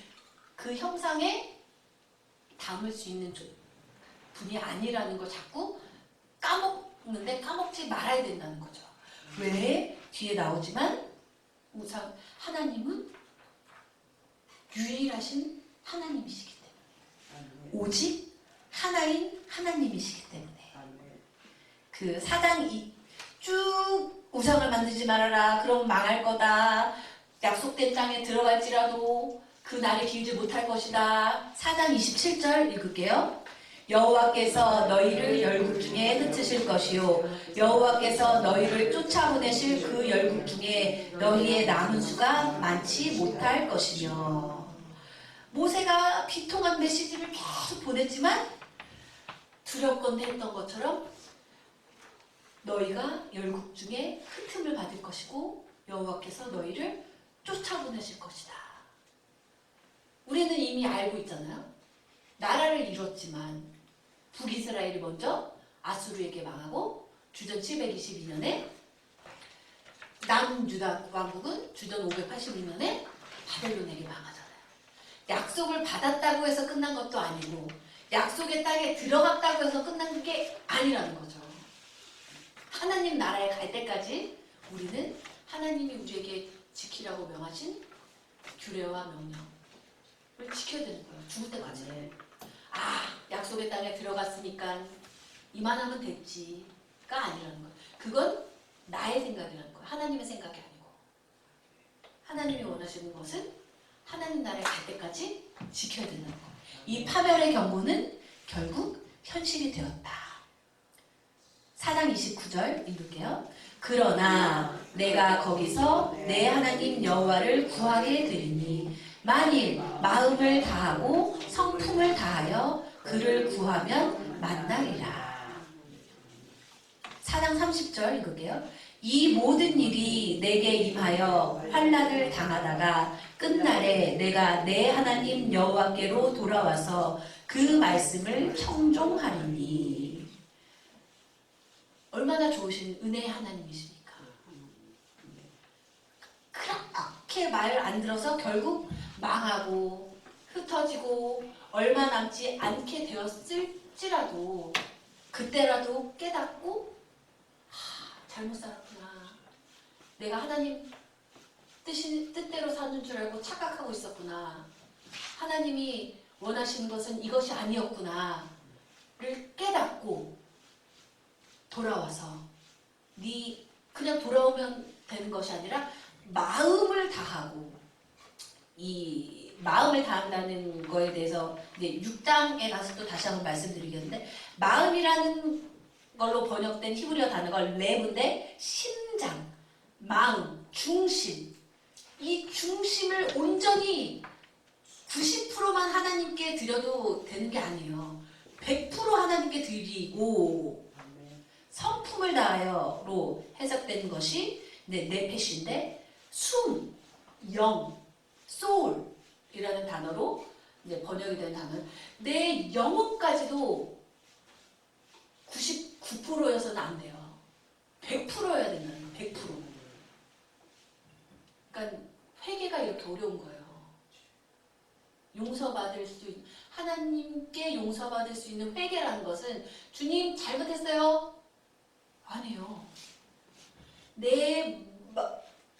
그 형상에 담을 수 있는 분이 아니라는 걸 자꾸 까먹는데 까먹지 말아야 된다는 거죠. 왜? 뒤에 나오지만 하나님은 유일하신 하나님이시기 때문에 오직 하나인 하나님이시기 때문에 그 사장 쭉 우상을 만들지 말아라. 그럼 망할 거다. 약속된 땅에 들어갈지라도 그 날이 길지 못할 것이다. 4장 27절 읽을게요. 여호와께서 너희를 열국 중에 흩으실 것이요 여호와께서 너희를 쫓아보내실 그 열국 중에 너희의 남은 수가 많지 못할 것이며. 모세가 비통한 메시지를 계속 보냈지만 두렵건대 했던 것처럼 너희가 열국 중에 흩음을 받을 것이고 여호와께서 너희를 쫓아보내실 것이다. 우리는 이미 알고 있잖아요. 나라를 이뤘지만 북이스라엘이 먼저 아수르에게 망하고 주전 722년에 남유다 왕국은 주전 586년에 바벨론에게 망하잖아요. 약속을 받았다고 해서 끝난 것도 아니고 약속의 땅에 들어갔다고 해서 끝난 게 아니라는 거죠. 하나님 나라에 갈 때까지 우리는 하나님이 우리에게 지키라고 명하신 규례와 명령을 지켜야 되는 거예요. 죽을 때까지. 약속의 땅에 들어갔으니까 이만하면 됐지가 아니라는 거예요. 그건 나의 생각이라는 거예요. 하나님의 생각이 아니고. 하나님이 원하시는 것은 하나님 나라에 갈 때까지 지켜야 된다는 거예요. 이 파멸의 경고는 결국 현실이 되었다. 4장 29절 읽을게요. 그러나 내가 거기서 내 하나님 여호와를 구하게 되리니 만일 마음을 다하고 성품을 다하여 그를 구하면 만나리라. 4장 30절 읽을게요. 이 모든 일이 내게 임하여 환난을 당하다가 끝날에 내가 내 하나님 여호와께로 돌아와서 그 말씀을 청종하리니. 얼마나 좋으신 은혜의 하나님이십니까? 그렇게 말 안 들어서 결국 망하고 흩어지고 얼마 남지 않게 되었을지라도 그때라도 깨닫고 잘못 살았구나. 내가 하나님 뜻대로 사는 줄 알고 착각하고 있었구나. 하나님이 원하시는 것은 이것이 아니었구나를 깨닫고 돌아와서 그냥 돌아오면 되는 것이 아니라 마음을 다하고, 이 마음을 다한다는 거에 대해서 이제 6장에 가서 또 다시 한번 말씀드리겠는데, 마음이라는 걸로 번역된 히브리어 단어가 레브인데 심장, 마음, 중심, 이 중심을 온전히 90%만 하나님께 드려도 되는 게 아니에요. 100% 하나님께 드리고 성품을 다하여로 해석된 것이 네펫인데 숨, 영, soul이라는 단어로 이제 번역이 된 단어. 내 영혼까지도 99%여서는 안 돼요. 100%여야 된다는 거예요. 100%. 그러니까 회개가 이렇게 어려운 거예요. 용서받을 수 하나님께 용서받을 수 있는 회개라는 것은 주님 잘못했어요. 아니에요. 내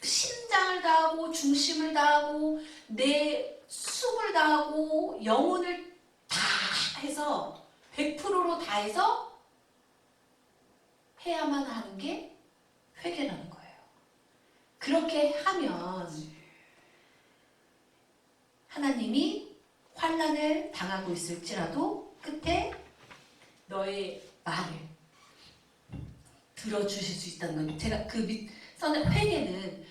심장을 다하고 중심을 다하고 내 숨을 다하고 영혼을 다 해서 100%로 다해서 해야만 하는 게 회개라는 거예요. 그렇게 하면 하나님이 환난을 당하고 있을지라도 끝에 너의 말을 들어주실 수 있다는 거예요. 제가 그 밑선의 회개는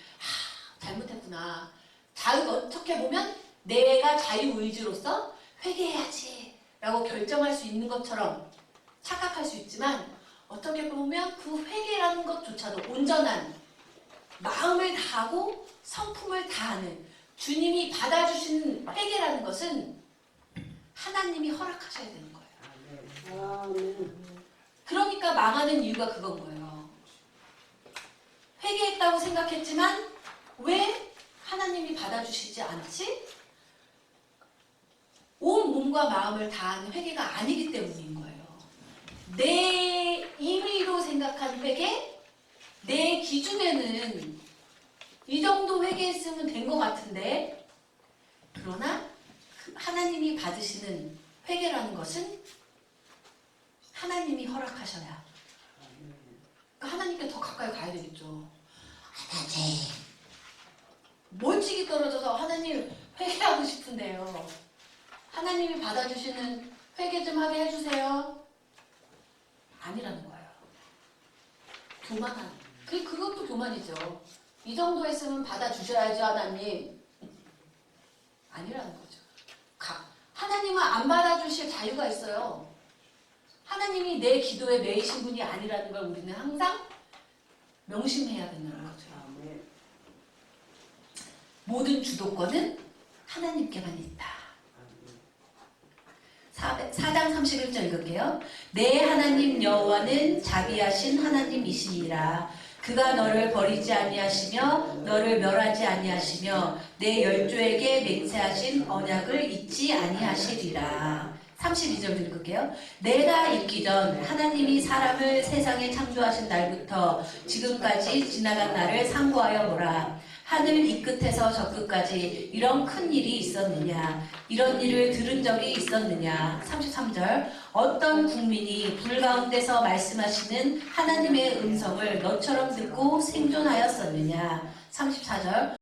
잘못했구나. 어떻게 보면 내가 자유의지로서 회개해야지 라고 결정할 수 있는 것처럼 착각할 수 있지만 어떻게 보면 그 회개라는 것조차도 온전한 마음을 다하고 성품을 다하는 주님이 받아주시는 회개라는 것은 하나님이 허락하셔야 되는 거예요. 아멘. 그러니까 망하는 이유가 그건 거예요. 회개했다고 생각했지만 왜 하나님이 받아주시지 않지? 온 몸과 마음을 다하는 회개가 아니기 때문인 거예요. 내 임의로 생각한 회개, 내 기준에는 이 정도 회개했으면 된 것 같은데, 그러나 하나님이 받으시는 회개라는 것은 하나님이 허락하셔야, 그러니까 하나님께 더 가까이 가야 되겠죠. 하나님, 멀찍이 떨어져서 하나님 회개하고 싶은데요. 하나님이 받아주시는 회개 좀 하게 해주세요. 아니라는 거예요. 교만한. 그것도 교만이죠. 이 정도 했으면 받아주셔야죠, 하나님. 아니라는 거죠. 하나님은 안 받아주실 자유가 있어요. 하나님이 내 기도에 매이신 분이 아니라는 걸 우리는 항상 명심해야 된다는 거죠. 모든 주도권은 하나님께만 있다. 4장 31절 읽을게요. 내 하나님 여호와는 자비하신 하나님이시니라. 그가 너를 버리지 아니하시며 너를 멸하지 아니하시며 내 열조에게 맹세하신 언약을 잊지 아니하시리라. 32절 읽을게요. 내가 있기 전 하나님이 사람을 세상에 창조하신 날부터 지금까지 지나간 날을 상고하여 보라. 하늘 이 끝에서 저 끝까지 이런 큰 일이 있었느냐? 이런 일을 들은 적이 있었느냐? 33절. 어떤 국민이 불 가운데서 말씀하시는 하나님의 음성을 너처럼 듣고 생존하였었느냐? 34절.